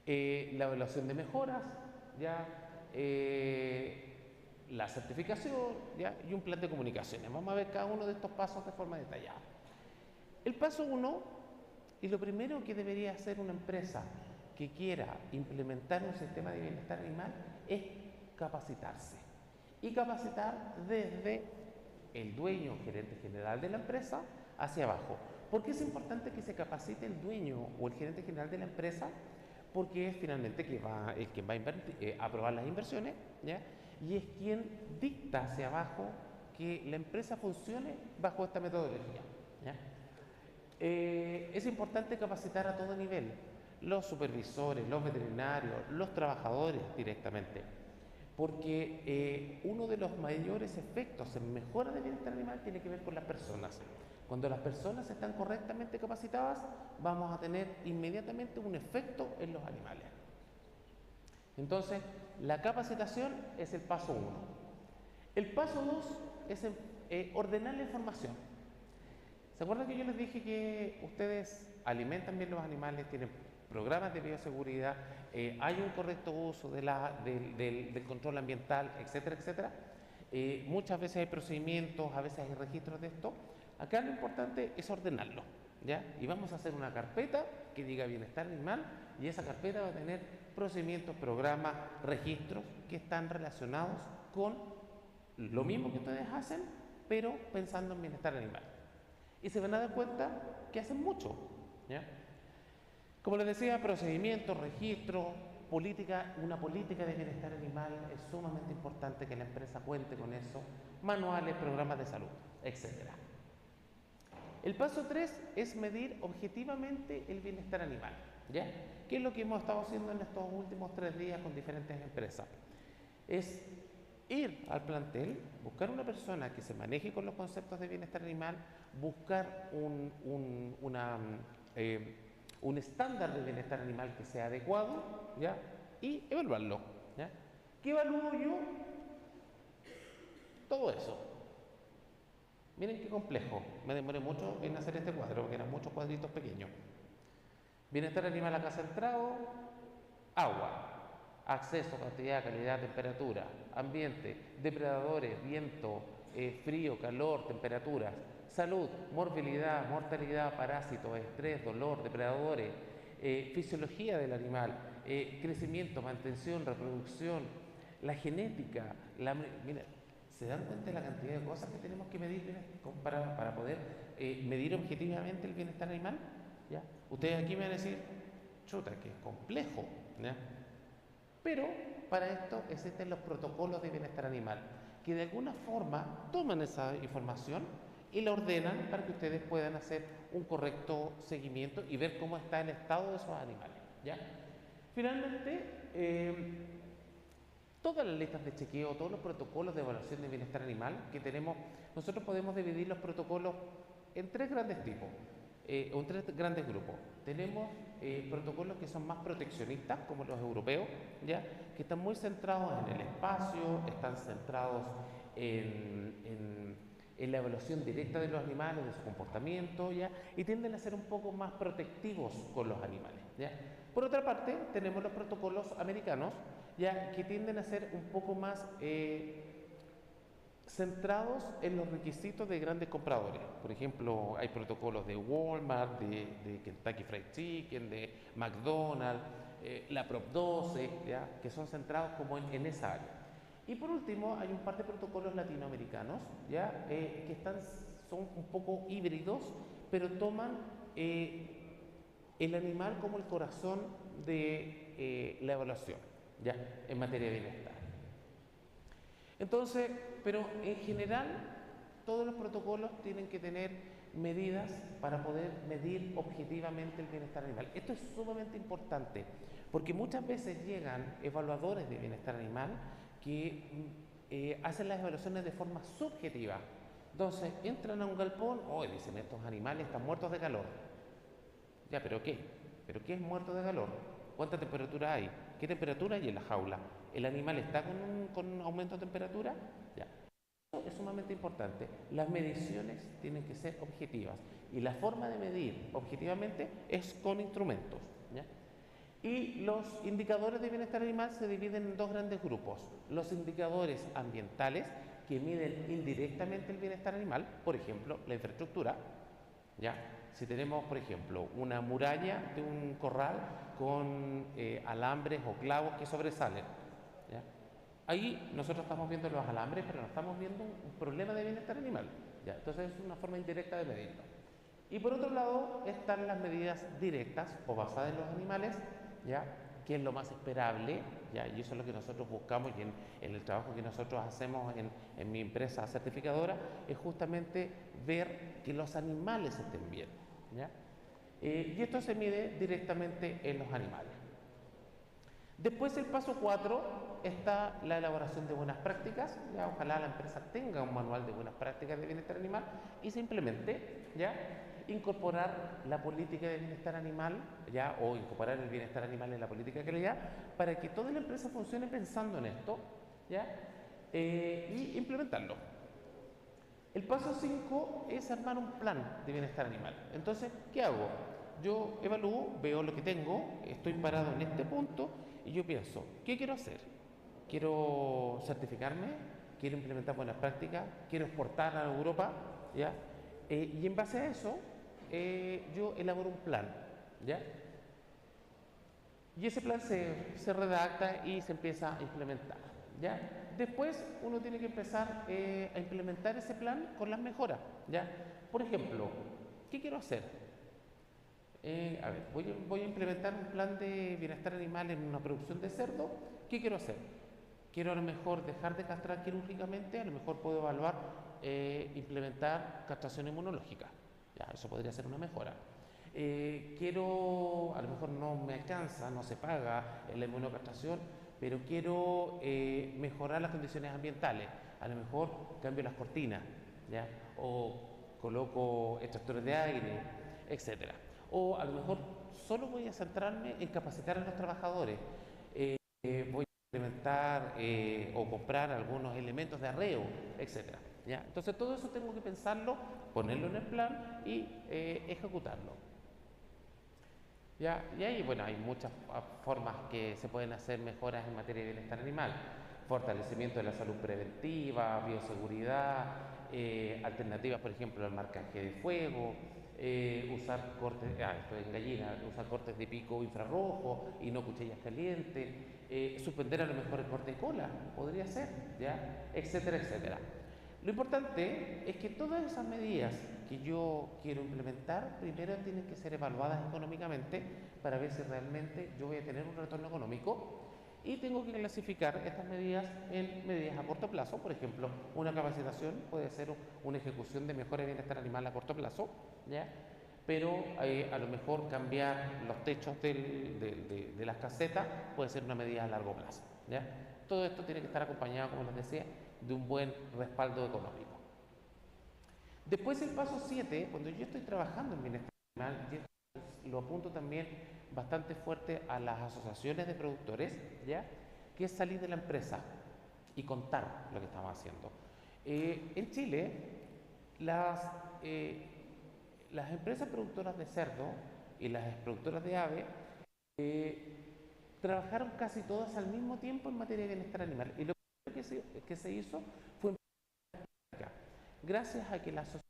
la evaluación de mejoras, ¿ya?, la certificación, ¿ya?, y un plan de comunicaciones. Vamos a ver cada uno de estos pasos de forma detallada. El paso 1, y lo primero que debería hacer una empresa que quiera implementar un sistema de bienestar animal es capacitarse. Y capacitar desde el dueño, gerente general de la empresa, hacia abajo. ¿Por qué es importante que se capacite el dueño o el gerente general de la empresa? Porque es finalmente quien va a aprobar las inversiones, ¿ya?, y es quien dicta hacia abajo que la empresa funcione bajo esta metodología, ¿ya? Es importante capacitar a todo nivel, los supervisores, los veterinarios, los trabajadores directamente, porque uno de los mayores efectos en mejora del bienestar animal tiene que ver con las personas. Cuando las personas están correctamente capacitadas, vamos a tener inmediatamente un efecto en los animales. Entonces, la capacitación es el paso 1. El paso 2 es ordenar la información. ¿Se acuerdan que yo les dije que ustedes alimentan bien los animales, tienen programas de bioseguridad, hay un correcto uso del control ambiental, etcétera, etcétera? Muchas veces hay procedimientos, a veces hay registros de esto. Acá lo importante es ordenarlo, ¿ya? Y vamos a hacer una carpeta que diga bienestar animal, y esa carpeta va a tener procedimientos, programas, registros que están relacionados con lo mismo que ustedes hacen, pero pensando en bienestar animal. Y se van a dar cuenta que hacen mucho, ¿ya? Como les decía, procedimientos, registros, una política de bienestar animal, es sumamente importante que la empresa cuente con eso, manuales, programas de salud, etc. El paso 3 es medir objetivamente el bienestar animal, ¿ya? ¿Qué es lo que hemos estado haciendo en estos últimos 3 días con diferentes empresas? Es ir al plantel, buscar una persona que se maneje con los conceptos de bienestar animal, buscar un estándar de bienestar animal que sea adecuado, ¿ya?, y evaluarlo, ¿ya? ¿Qué evalúo yo? Todo eso. Miren qué complejo. Me demoré mucho en hacer este cuadro porque eran muchos cuadritos pequeños. Bienestar animal acá centrado, agua, acceso, cantidad, calidad, temperatura, ambiente, depredadores, viento, frío, calor, temperaturas, salud, morbilidad, mortalidad, parásitos, estrés, dolor, depredadores, fisiología del animal, crecimiento, mantención, reproducción, la genética, mira, ¿Se dan cuenta de la cantidad de cosas que tenemos que medir para poder medir objetivamente el bienestar animal? ¿Ya? Ustedes aquí me van a decir, chuta, que es complejo, ¿ya? Pero para esto existen los protocolos de bienestar animal, que de alguna forma toman esa información y la ordenan para que ustedes puedan hacer un correcto seguimiento y ver cómo está el estado de esos animales, ¿ya? Finalmente, todas las listas de chequeo, todos los protocolos de evaluación de bienestar animal que tenemos, nosotros podemos dividir los protocolos en tres grandes tipos, o en tres grandes grupos. Tenemos protocolos que son más proteccionistas, como los europeos, ¿ya? Que están muy centrados en el espacio, están centrados en la evaluación directa de los animales, de su comportamiento, ¿ya? Y tienden a ser un poco más protectivos con los animales, ¿ya? Por otra parte, tenemos los protocolos americanos, ¿ya? Que tienden a ser un poco más centrados en los requisitos de grandes compradores. Por ejemplo, hay protocolos de Walmart, de Kentucky Fried Chicken, de McDonald's, la Prop 12, ¿ya? Que son centrados como en esa área. Y por último, hay un par de protocolos latinoamericanos, ¿ya? Que son un poco híbridos, pero toman el animal como el corazón de la evaluación, ¿ya? En materia de bienestar. Entonces, pero en general, todos los protocolos tienen que tener medidas para poder medir objetivamente el bienestar animal. Esto es sumamente importante, porque muchas veces llegan evaluadores de bienestar animal que hacen las evaluaciones de forma subjetiva. Entonces, entran a un galpón, dicen, estos animales están muertos de calor. Ya, ¿pero qué? ¿Pero qué es muerto de calor? ¿Cuánta temperatura hay? ¿Qué temperatura hay en la jaula? ¿El animal está con un aumento de temperatura? Ya. Eso es sumamente importante. Las mediciones tienen que ser objetivas y la forma de medir objetivamente es con instrumentos, ¿ya? Y los indicadores de bienestar animal se dividen en dos grandes grupos. Los indicadores ambientales, que miden indirectamente el bienestar animal, por ejemplo, la infraestructura, ¿ya? Si tenemos, por ejemplo, una muralla de un corral con alambres o clavos que sobresalen, ¿ya? Ahí nosotros estamos viendo los alambres, pero no estamos viendo un problema de bienestar animal, ¿ya? Entonces es una forma indirecta de medirlo. Y por otro lado están las medidas directas o basadas en los animales, ¿ya? Que es lo más esperable, ¿ya? Y eso es lo que nosotros buscamos y en el trabajo que nosotros hacemos en mi empresa certificadora, es justamente ver que los animales estén bien, ¿ya? Y esto se mide directamente en los animales. Después, el paso 4, está la elaboración de buenas prácticas, ¿ya? Ojalá la empresa tenga un manual de buenas prácticas de bienestar animal y se implemente, ¿ya? Incorporar la política de bienestar animal, ¿ya? O incorporar el bienestar animal en la política de calidad para que toda la empresa funcione pensando en esto, ¿ya? Y implementarlo. El paso 5 es armar un plan de bienestar animal. Entonces, ¿qué hago? Yo evalúo, veo lo que tengo, estoy parado en este punto y yo pienso, ¿qué quiero hacer? ¿Quiero certificarme? ¿Quiero implementar buenas prácticas? ¿Quiero exportar a Europa? ¿Ya? Y en base a eso, yo elaboro un plan, ¿ya? Y ese plan se redacta y se empieza a implementar, ¿ya? Después uno tiene que empezar a implementar ese plan con las mejoras, ¿ya? Por ejemplo, ¿qué quiero hacer? A ver, voy a implementar un plan de bienestar animal en una producción de cerdo. ¿Qué quiero hacer? Quiero a lo mejor dejar de castrar quirúrgicamente, a lo mejor puedo evaluar implementar castración inmunológica. Ya, eso podría ser una mejora. A lo mejor no me alcanza, no se paga la inmunocastración, pero quiero mejorar las condiciones ambientales. A lo mejor cambio las cortinas, ¿ya? O coloco extractores de aire, etcétera. O a lo mejor solo voy a centrarme en capacitar a los trabajadores. Voy a implementar o comprar algunos elementos de arreo, etcétera, ¿ya? Entonces todo eso tengo que pensarlo, ponerlo en el plan y ejecutarlo, ¿ya? Y ahí, bueno, hay muchas formas que se pueden hacer mejoras en materia de bienestar animal: fortalecimiento de la salud preventiva, bioseguridad, alternativas, por ejemplo, al marcaje de fuego, usar cortes, esto es en gallina, usar cortes de pico infrarrojo y no cuchillas calientes, suspender a lo mejor el corte de cola, podría ser, ¿ya? Etcétera, etcétera. Lo importante es que todas esas medidas que yo quiero implementar, primero tienen que ser evaluadas económicamente para ver si realmente yo voy a tener un retorno económico, y tengo que clasificar estas medidas en medidas a corto plazo. Por ejemplo, una capacitación puede ser una ejecución de mejora de bienestar animal a corto plazo, ¿ya? Pero a lo mejor cambiar los techos de las casetas puede ser una medida a largo plazo, ¿ya? Todo esto tiene que estar acompañado, como les decía, de un buen respaldo económico. Después, el paso 7, cuando yo estoy trabajando en bienestar animal, y esto lo apunto también bastante fuerte a las asociaciones de productores, ¿ya? Que es salir de la empresa y contar lo que estamos haciendo. En Chile, las empresas productoras de cerdo y las productoras de ave trabajaron casi todas al mismo tiempo en materia de bienestar animal. Y lo que se hizo fue gracias a que la asociación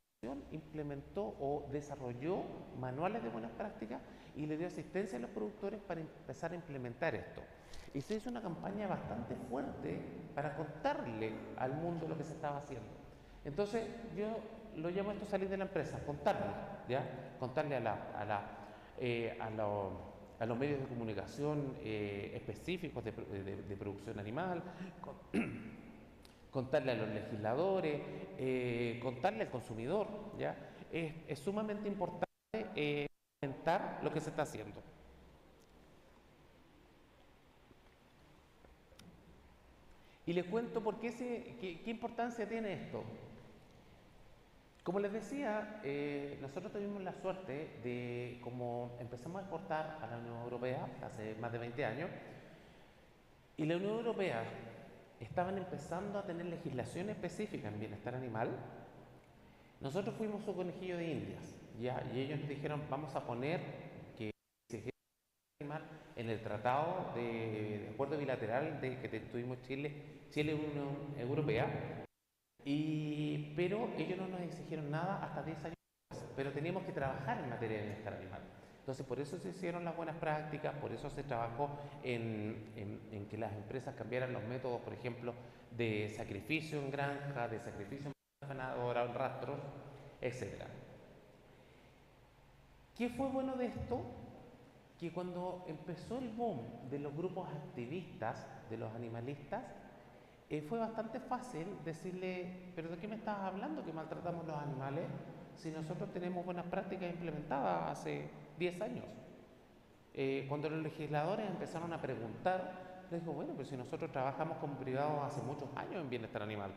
implementó o desarrolló manuales de buenas prácticas y le dio asistencia a los productores para empezar a implementar esto. Y se hizo una campaña bastante fuerte para contarle al mundo lo que se estaba haciendo. Entonces, yo lo llamo esto salir de la empresa, contarle, ¿ya? Contarle a los medios de comunicación específicos de producción animal, contarle a los legisladores, contarle al consumidor, ¿ya? Es sumamente importante comentar lo que se está haciendo. Y les cuento por qué importancia tiene esto. Como les decía, nosotros tuvimos la suerte de, como empezamos a exportar a la Unión Europea hace más de 20 años, y la Unión Europea estaban empezando a tener legislación específica en bienestar animal, nosotros fuimos su conejillo de indias, ¿ya? Y ellos nos dijeron, vamos a poner que se animal en el tratado de acuerdo bilateral que tuvimos Chile y Unión Europea, pero ellos no nos exigieron nada hasta 10 años más, pero teníamos que trabajar en materia de bienestar animal. Entonces, por eso se hicieron las buenas prácticas, por eso se trabajó en que las empresas cambiaran los métodos, por ejemplo, de sacrificio en granja, de sacrificio en ganadora, en rastros, etc. ¿Qué fue bueno de esto? Que cuando empezó el boom de los grupos activistas, de los animalistas, fue bastante fácil decirle, pero ¿de qué me estás hablando que maltratamos los animales si nosotros tenemos buenas prácticas implementadas hace 10 años? Cuando los legisladores empezaron a preguntar, les digo, bueno, pero si nosotros trabajamos con privados hace muchos años en bienestar animal,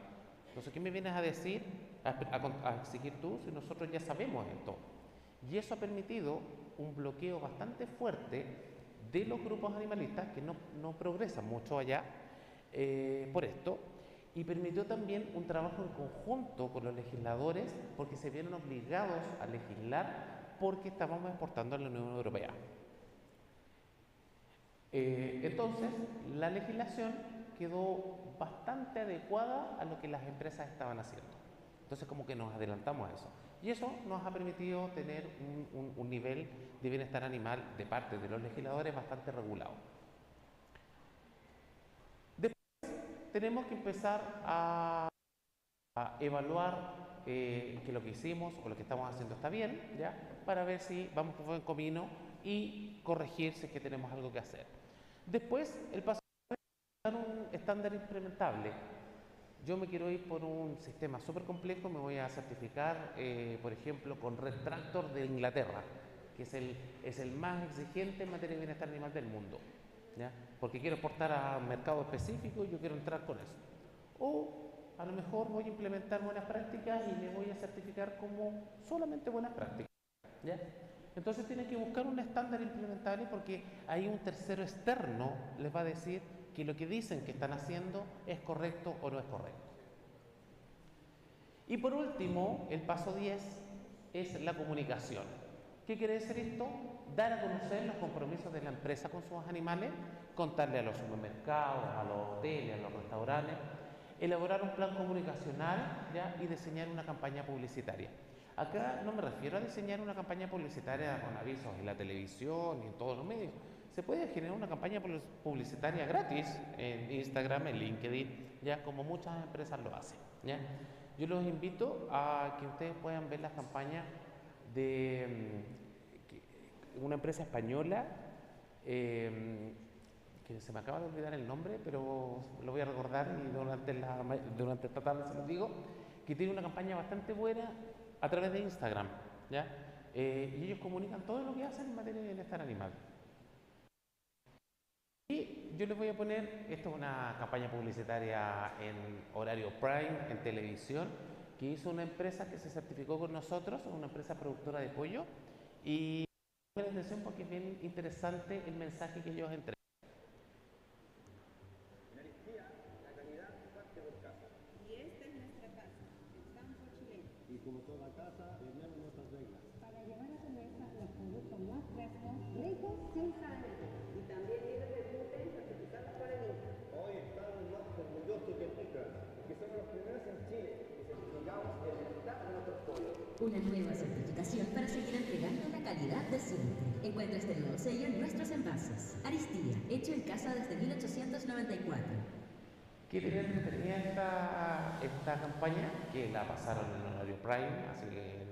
entonces ¿qué me vienes a decir, a exigir tú si nosotros ya sabemos esto? Y eso ha permitido un bloqueo bastante fuerte de los grupos animalistas que no progresan mucho allá por esto, y permitió también un trabajo en conjunto con los legisladores porque se vieron obligados a legislar porque estábamos exportando a la Unión Europea. Entonces, la legislación quedó bastante adecuada a lo que las empresas estaban haciendo. Entonces, como que nos adelantamos a eso. Y eso nos ha permitido tener un nivel de bienestar animal de parte de los legisladores bastante regulado. Tenemos que empezar a evaluar que lo que hicimos o lo que estamos haciendo está bien, ¿ya? Para ver si vamos por buen camino y corregir si es que tenemos algo que hacer. Después, el paso es dar un estándar implementable. Yo me quiero ir por un sistema súper complejo, me voy a certificar, por ejemplo, con Red Tractor de Inglaterra, que es el más exigente en materia de bienestar animal del mundo, ¿ya? Porque quiero exportar a un mercado específico y yo quiero entrar con eso. O a lo mejor voy a implementar buenas prácticas y me voy a certificar como solamente buenas prácticas, ¿ya? Entonces tienen que buscar un estándar implementable porque ahí un tercero externo les va a decir que lo que dicen que están haciendo es correcto o no es correcto. Y por último, el paso 10 es la comunicación. ¿Qué quiere decir esto? Dar a conocer los compromisos de la empresa con sus animales, contarle a los supermercados, a los hoteles, a los restaurantes, elaborar un plan comunicacional, ¿ya? Y diseñar una campaña publicitaria. Acá no me refiero a diseñar una campaña publicitaria con avisos en la televisión y en todos los medios. Se puede generar una campaña publicitaria gratis en Instagram, en LinkedIn, ya como muchas empresas lo hacen, ¿ya? Yo los invito a que ustedes puedan ver las campañas de una empresa española, que se me acaba de olvidar el nombre, pero lo voy a recordar y durante esta tarde se los digo, que tiene una campaña bastante buena a través de Instagram, ¿ya? Y ellos comunican todo lo que hacen en materia de bienestar animal. Y yo les voy a poner, esto es una campaña publicitaria en horario prime, en televisión, que hizo una empresa que se certificó con nosotros, una empresa productora de pollo, y me la atención porque es bien interesante el mensaje que ellos entregan. Una nueva certificación para seguir entregando la calidad de siempre. Encuentra este nuevo sello en nuestros envases. Aristía, hecho en casa desde 1894. ¿Qué tenía esta campaña? Que la pasaron en horario prime, así que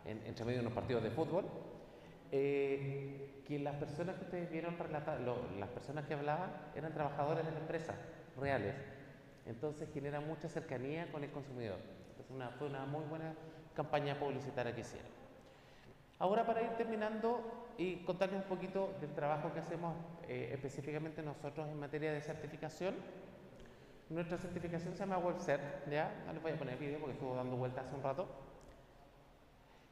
entre medio de unos partidos de fútbol. Que las personas que ustedes vieron relatar, las personas que hablaban eran trabajadores de la empresa, reales. Entonces genera mucha cercanía con el consumidor. Entonces fue una muy buena campaña publicitaria que hicieron. Ahora, para ir terminando y contarles un poquito del trabajo que hacemos específicamente nosotros en materia de certificación. Nuestra certificación se llama WebCert, ¿ya? No les voy a poner vídeo porque estuvo dando vueltas hace un rato.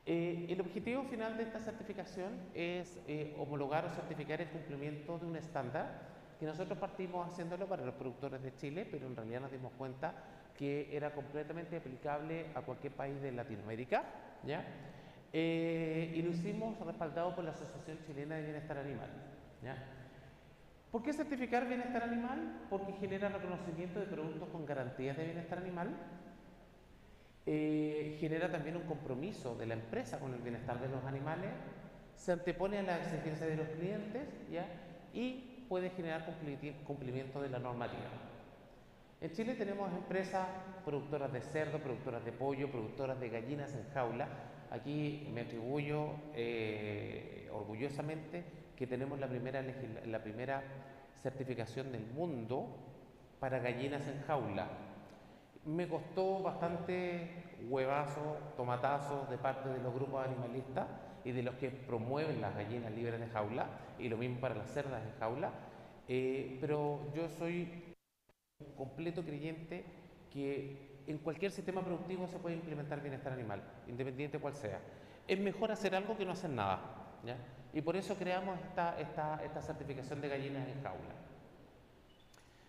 El objetivo final de esta certificación es homologar o certificar el cumplimiento de un estándar que nosotros partimos haciéndolo para los productores de Chile, pero en realidad nos dimos cuenta que era completamente aplicable a cualquier país de Latinoamérica, ¿ya? Y lo hicimos respaldado por la Asociación Chilena de Bienestar Animal, ¿ya? ¿Por qué certificar bienestar animal? Porque genera reconocimiento de productos con garantías de bienestar animal, genera también un compromiso de la empresa con el bienestar de los animales, se antepone a las exigencias de los clientes, ¿ya? Y puede generar cumplimiento de la normativa. En Chile tenemos empresas productoras de cerdo, productoras de pollo, productoras de gallinas en jaula. Aquí me atribuyo orgullosamente que tenemos la primera certificación del mundo para gallinas en jaula. Me costó bastante huevazo, tomatazo de parte de los grupos animalistas y de los que promueven las gallinas libres de jaula, y lo mismo para las cerdas en jaula, pero yo soy completo creyente que en cualquier sistema productivo se puede implementar bienestar animal, independiente cual sea. Es mejor hacer algo que no hacer nada, ¿ya? Y por eso creamos esta certificación de gallinas en jaula.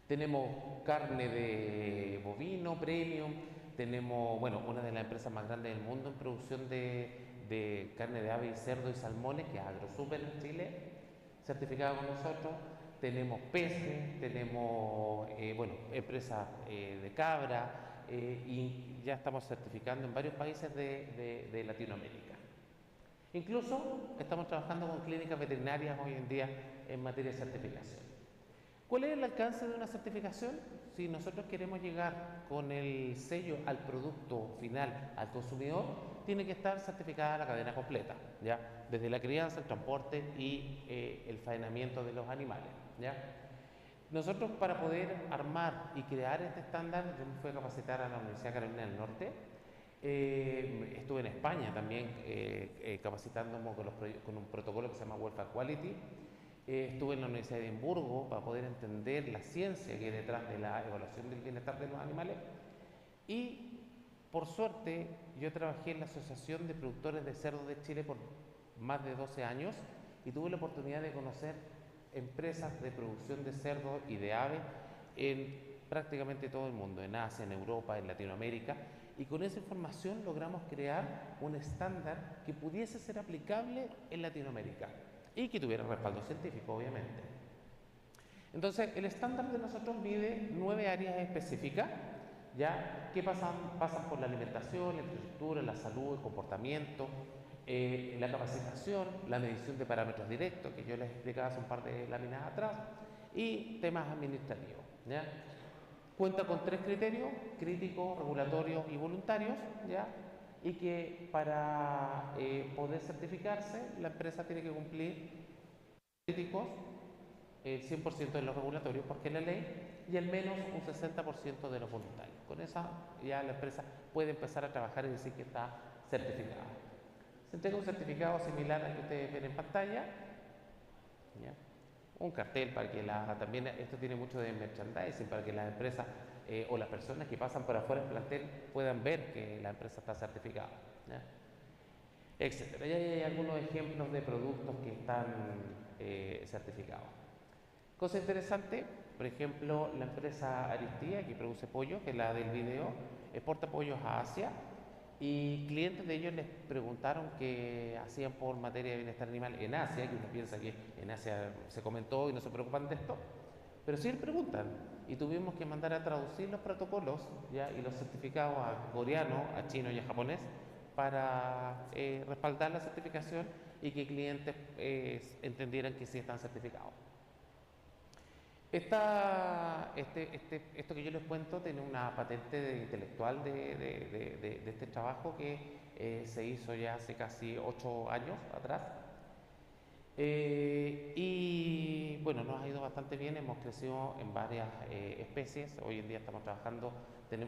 Tenemos carne de bovino premium, tenemos, bueno, una de las empresas más grandes del mundo en producción de carne de ave y cerdo y salmones, que es AgroSuper en Chile, certificada con nosotros. Tenemos peces, tenemos empresas de cabra, y ya estamos certificando en varios países de Latinoamérica. Incluso estamos trabajando con clínicas veterinarias hoy en día en materia de certificación. ¿Cuál es el alcance de una certificación? Si nosotros queremos llegar con el sello al producto final, al consumidor, tiene que estar certificada la cadena completa, ¿ya? Desde la crianza, el transporte y el faenamiento de los animales, ¿ya? Nosotros, para poder armar y crear este estándar, yo me fui a capacitar a la Universidad Carolina del Norte. Estuve en España también capacitándome con un protocolo que se llama Welfare Quality. Estuve en la Universidad de Edimburgo para poder entender la ciencia que hay detrás de la evaluación del bienestar de los animales. Y por suerte yo trabajé en la Asociación de Productores de Cerdo de Chile por más de 12 años y tuve la oportunidad de conocer empresas de producción de cerdo y de ave en prácticamente todo el mundo, en Asia, en Europa, en Latinoamérica, y con esa información logramos crear un estándar que pudiese ser aplicable en Latinoamérica y que tuviera respaldo científico, obviamente. Entonces, el estándar de nosotros mide 9 áreas específicas, ¿ya? Que pasan por la alimentación, la infraestructura, la salud, el comportamiento, la capacitación, la medición de parámetros directos, que yo les explicaba hace un par de láminas atrás, y temas administrativos, ¿ya? Cuenta con 3 criterios: críticos, regulatorios y voluntarios, ¿ya? Y que para poder certificarse, la empresa tiene que cumplir críticos, el 100% de los regulatorios, porque es la ley, y al menos un 60% de los voluntarios. Con esa ya la empresa puede empezar a trabajar y decir que está certificada. Se entrega un certificado similar al que ustedes ven en pantalla, ¿ya? Un cartel para que también esto tiene mucho de merchandising, para que las empresas o las personas que pasan por afuera del plantel puedan ver que la empresa está certificada, ¿ya? Etcétera. Y hay algunos ejemplos de productos que están certificados. Cosa interesante, por ejemplo, la empresa Aristía, que produce pollo, que es la del video, exporta pollos a Asia, y clientes de ellos les preguntaron qué hacían por materia de bienestar animal en Asia, que uno piensa que en Asia se comentó y no se preocupan de esto, pero sí les preguntan, y tuvimos que mandar a traducir los protocolos, ¿ya? Y los certificados a coreano, a chino y a japonés para respaldar la certificación y que clientes entendieran que sí están certificados. Esto que yo les cuento tiene una patente intelectual de este trabajo que se hizo ya hace casi 8 años atrás. Y bueno, nos ha ido bastante bien, hemos crecido en varias especies. Hoy en día estamos trabajando,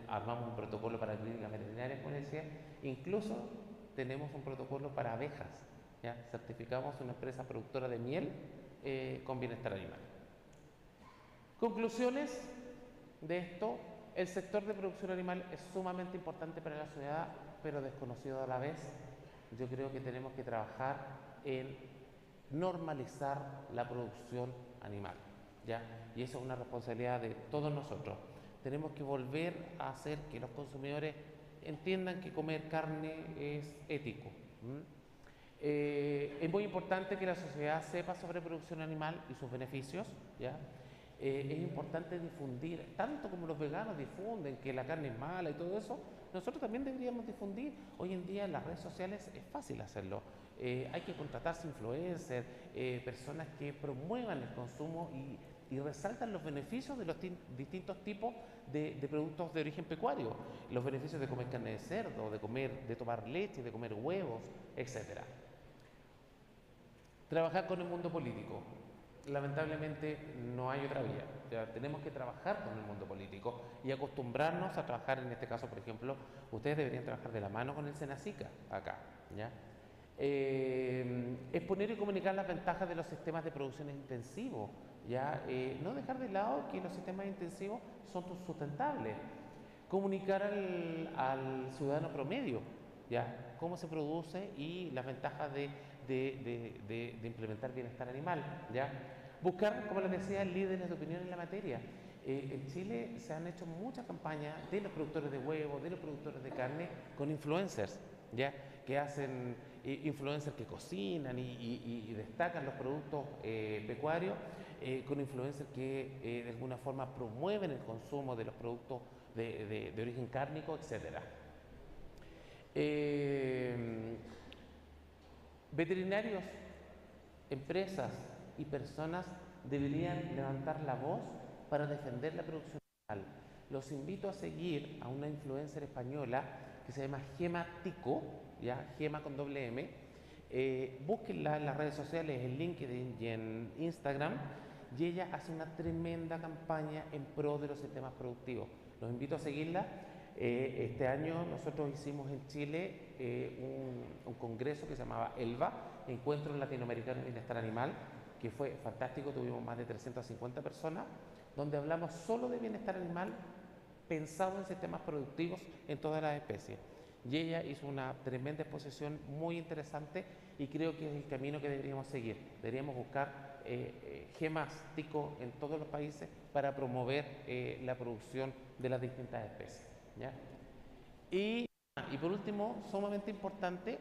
armamos un protocolo para clínicas veterinarias, como decía, incluso tenemos un protocolo para abejas, ¿ya? Certificamos una empresa productora de miel con bienestar animal. Conclusiones de esto: el sector de producción animal es sumamente importante para la sociedad, pero desconocido a la vez. Yo creo que tenemos que trabajar en normalizar la producción animal, ¿ya? Y eso es una responsabilidad de todos nosotros. Tenemos que volver a hacer que los consumidores entiendan que comer carne es ético. Es muy importante que la sociedad sepa sobre producción animal y sus beneficios, ¿ya? Es importante difundir, tanto como los veganos difunden que la carne es mala y todo eso, nosotros también deberíamos difundir. Hoy en día en las redes sociales es fácil hacerlo. Hay que contratarse influencers, personas que promuevan el consumo y resaltan los beneficios de los distintos tipos de productos de origen pecuario, los beneficios de comer carne de cerdo, de tomar leche, de comer huevos, etc. Trabajar con el mundo político. Lamentablemente no hay otra vía. Ya tenemos que trabajar con el mundo político y acostumbrarnos a trabajar. En este caso, por ejemplo, ustedes deberían trabajar de la mano con el Senacica acá, ¿ya? Exponer y comunicar las ventajas de los sistemas de producción intensivos, ¿ya? No dejar de lado que los sistemas intensivos son sustentables. Comunicar al ciudadano promedio, ¿ya? Cómo se produce y las ventajas de implementar bienestar animal, ¿ya? Buscar, como les decía, líderes de opinión en la materia. En Chile se han hecho muchas campañas de los productores de huevos, de los productores de carne, con influencers, ¿ya? Que hacen influencers que cocinan y destacan los productos pecuarios, con influencers que de alguna forma promueven el consumo de los productos de origen cárnico, etc. Veterinarios, empresas y personas deberían levantar la voz para defender la producción animal. Los invito a seguir a una influencer española que se llama Gema Tico, ¿ya? Gema con doble M. Búsquenla en las redes sociales, en LinkedIn y en Instagram, y ella hace una tremenda campaña en pro de los sistemas productivos. Los invito a seguirla. Este año nosotros hicimos en Chile un congreso que se llamaba ELVA, Encuentro Latinoamericano de Bienestar Animal, que fue fantástico. Tuvimos más de 350 personas, donde hablamos solo de bienestar animal pensado en sistemas productivos en todas las especies. Y ella hizo una tremenda exposición muy interesante y creo que es el camino que deberíamos seguir. Deberíamos buscar gemas tico en todos los países para promover la producción de las distintas especies, ¿ya? Y por último, sumamente importante,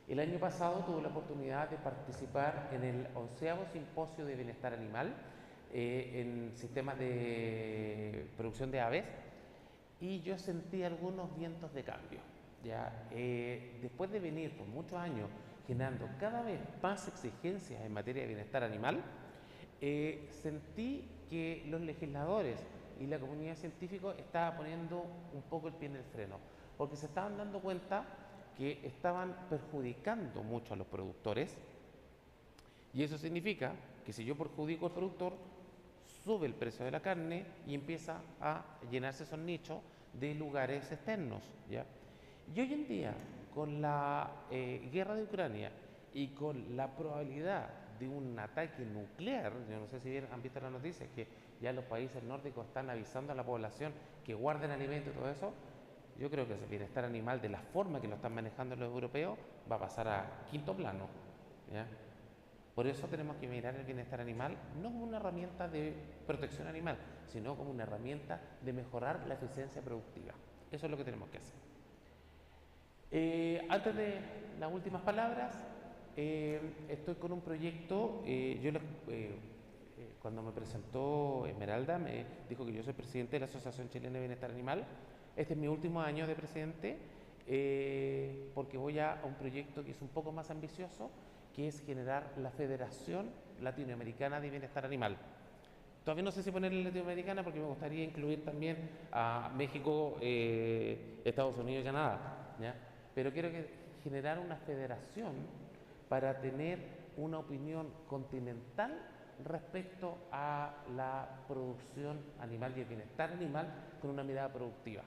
el año pasado tuve la oportunidad de participar en el 11º Simposio de Bienestar Animal en sistemas de producción de aves, y yo sentí algunos vientos de cambio. ¿Ya? Después de venir por muchos años generando cada vez más exigencias en materia de bienestar animal, sentí que los legisladores y la comunidad científica estaba poniendo un poco el pie en el freno, porque se estaban dando cuenta que estaban perjudicando mucho a los productores, y eso significa que si yo perjudico al productor, sube el precio de la carne y empieza a llenarse esos nichos de lugares externos, ¿ya? Y hoy en día, con la guerra de Ucrania y con la probabilidad de un ataque nuclear, yo no sé si han visto las noticias, que ya los países nórdicos están avisando a la población que guarden alimentos y todo eso, yo creo que ese bienestar animal, de la forma que lo están manejando los europeos, va a pasar a quinto plano, ¿ya? Por eso tenemos que mirar el bienestar animal no como una herramienta de protección animal, sino como una herramienta de mejorar la eficiencia productiva. Eso es lo que tenemos que hacer. Antes de las últimas palabras, estoy con un proyecto. Cuando me presentó Esmeralda, me dijo que yo soy presidente de la Asociación Chilena de Bienestar Animal. Este es mi último año de presidente, porque voy a un proyecto que es un poco más ambicioso, que es generar la Federación Latinoamericana de Bienestar Animal. Todavía no sé si ponerle latinoamericana, porque me gustaría incluir también a México, Estados Unidos y Canadá, ¿ya? Pero quiero generar una federación para tener una opinión continental respecto a la producción animal y el bienestar animal con una mirada productiva.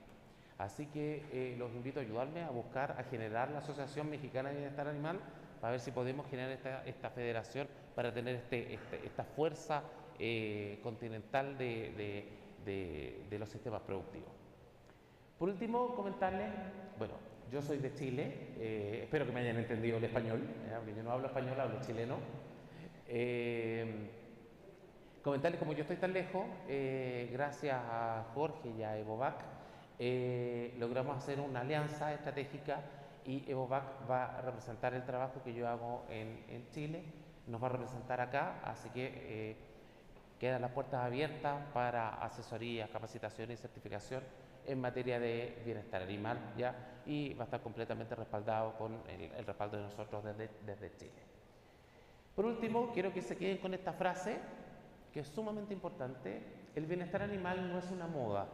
Así que los invito a ayudarme a buscar, a generar la Asociación Mexicana de Bienestar Animal, para ver si podemos generar esta federación para tener esta fuerza continental de los sistemas productivos. Por último, comentarles, bueno, yo soy de Chile, espero que me hayan entendido el español, porque yo no hablo español, hablo chileno. Comentarles, como yo estoy tan lejos, gracias a Jorge y a Evovac, logramos hacer una alianza estratégica, y Evovac va a representar el trabajo que yo hago en Chile, nos va a representar acá, así que quedan las puertas abiertas para asesoría, capacitación y certificación en materia de bienestar animal, ¿ya? Y va a estar completamente respaldado con el respaldo de nosotros desde Chile. Por último, quiero que se queden con esta frase, que es sumamente importante: el bienestar animal no es una moda,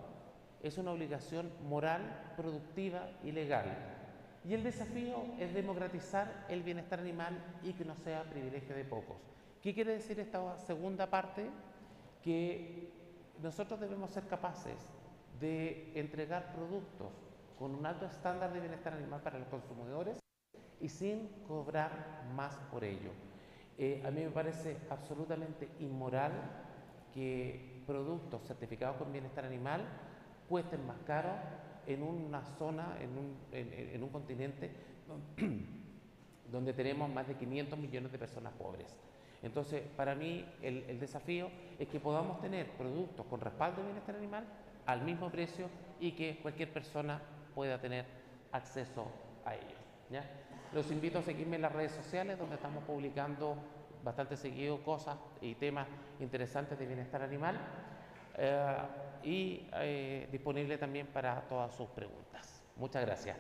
es una obligación moral, productiva y legal. Y el desafío es democratizar el bienestar animal y que no sea privilegio de pocos. ¿Qué quiere decir esta segunda parte? Que nosotros debemos ser capaces de entregar productos con un alto estándar de bienestar animal para los consumidores y sin cobrar más por ello. A mí me parece absolutamente inmoral que productos certificados con bienestar animal cuesten más caro en una zona, en un continente donde tenemos más de 500 millones de personas pobres. Entonces, para mí, el desafío es que podamos tener productos con respaldo de bienestar animal al mismo precio y que cualquier persona pueda tener acceso a ellos, ¿ya? Los invito a seguirme en las redes sociales, donde estamos publicando bastante seguido cosas y temas interesantes de bienestar animal, y disponible también para todas sus preguntas. Muchas gracias.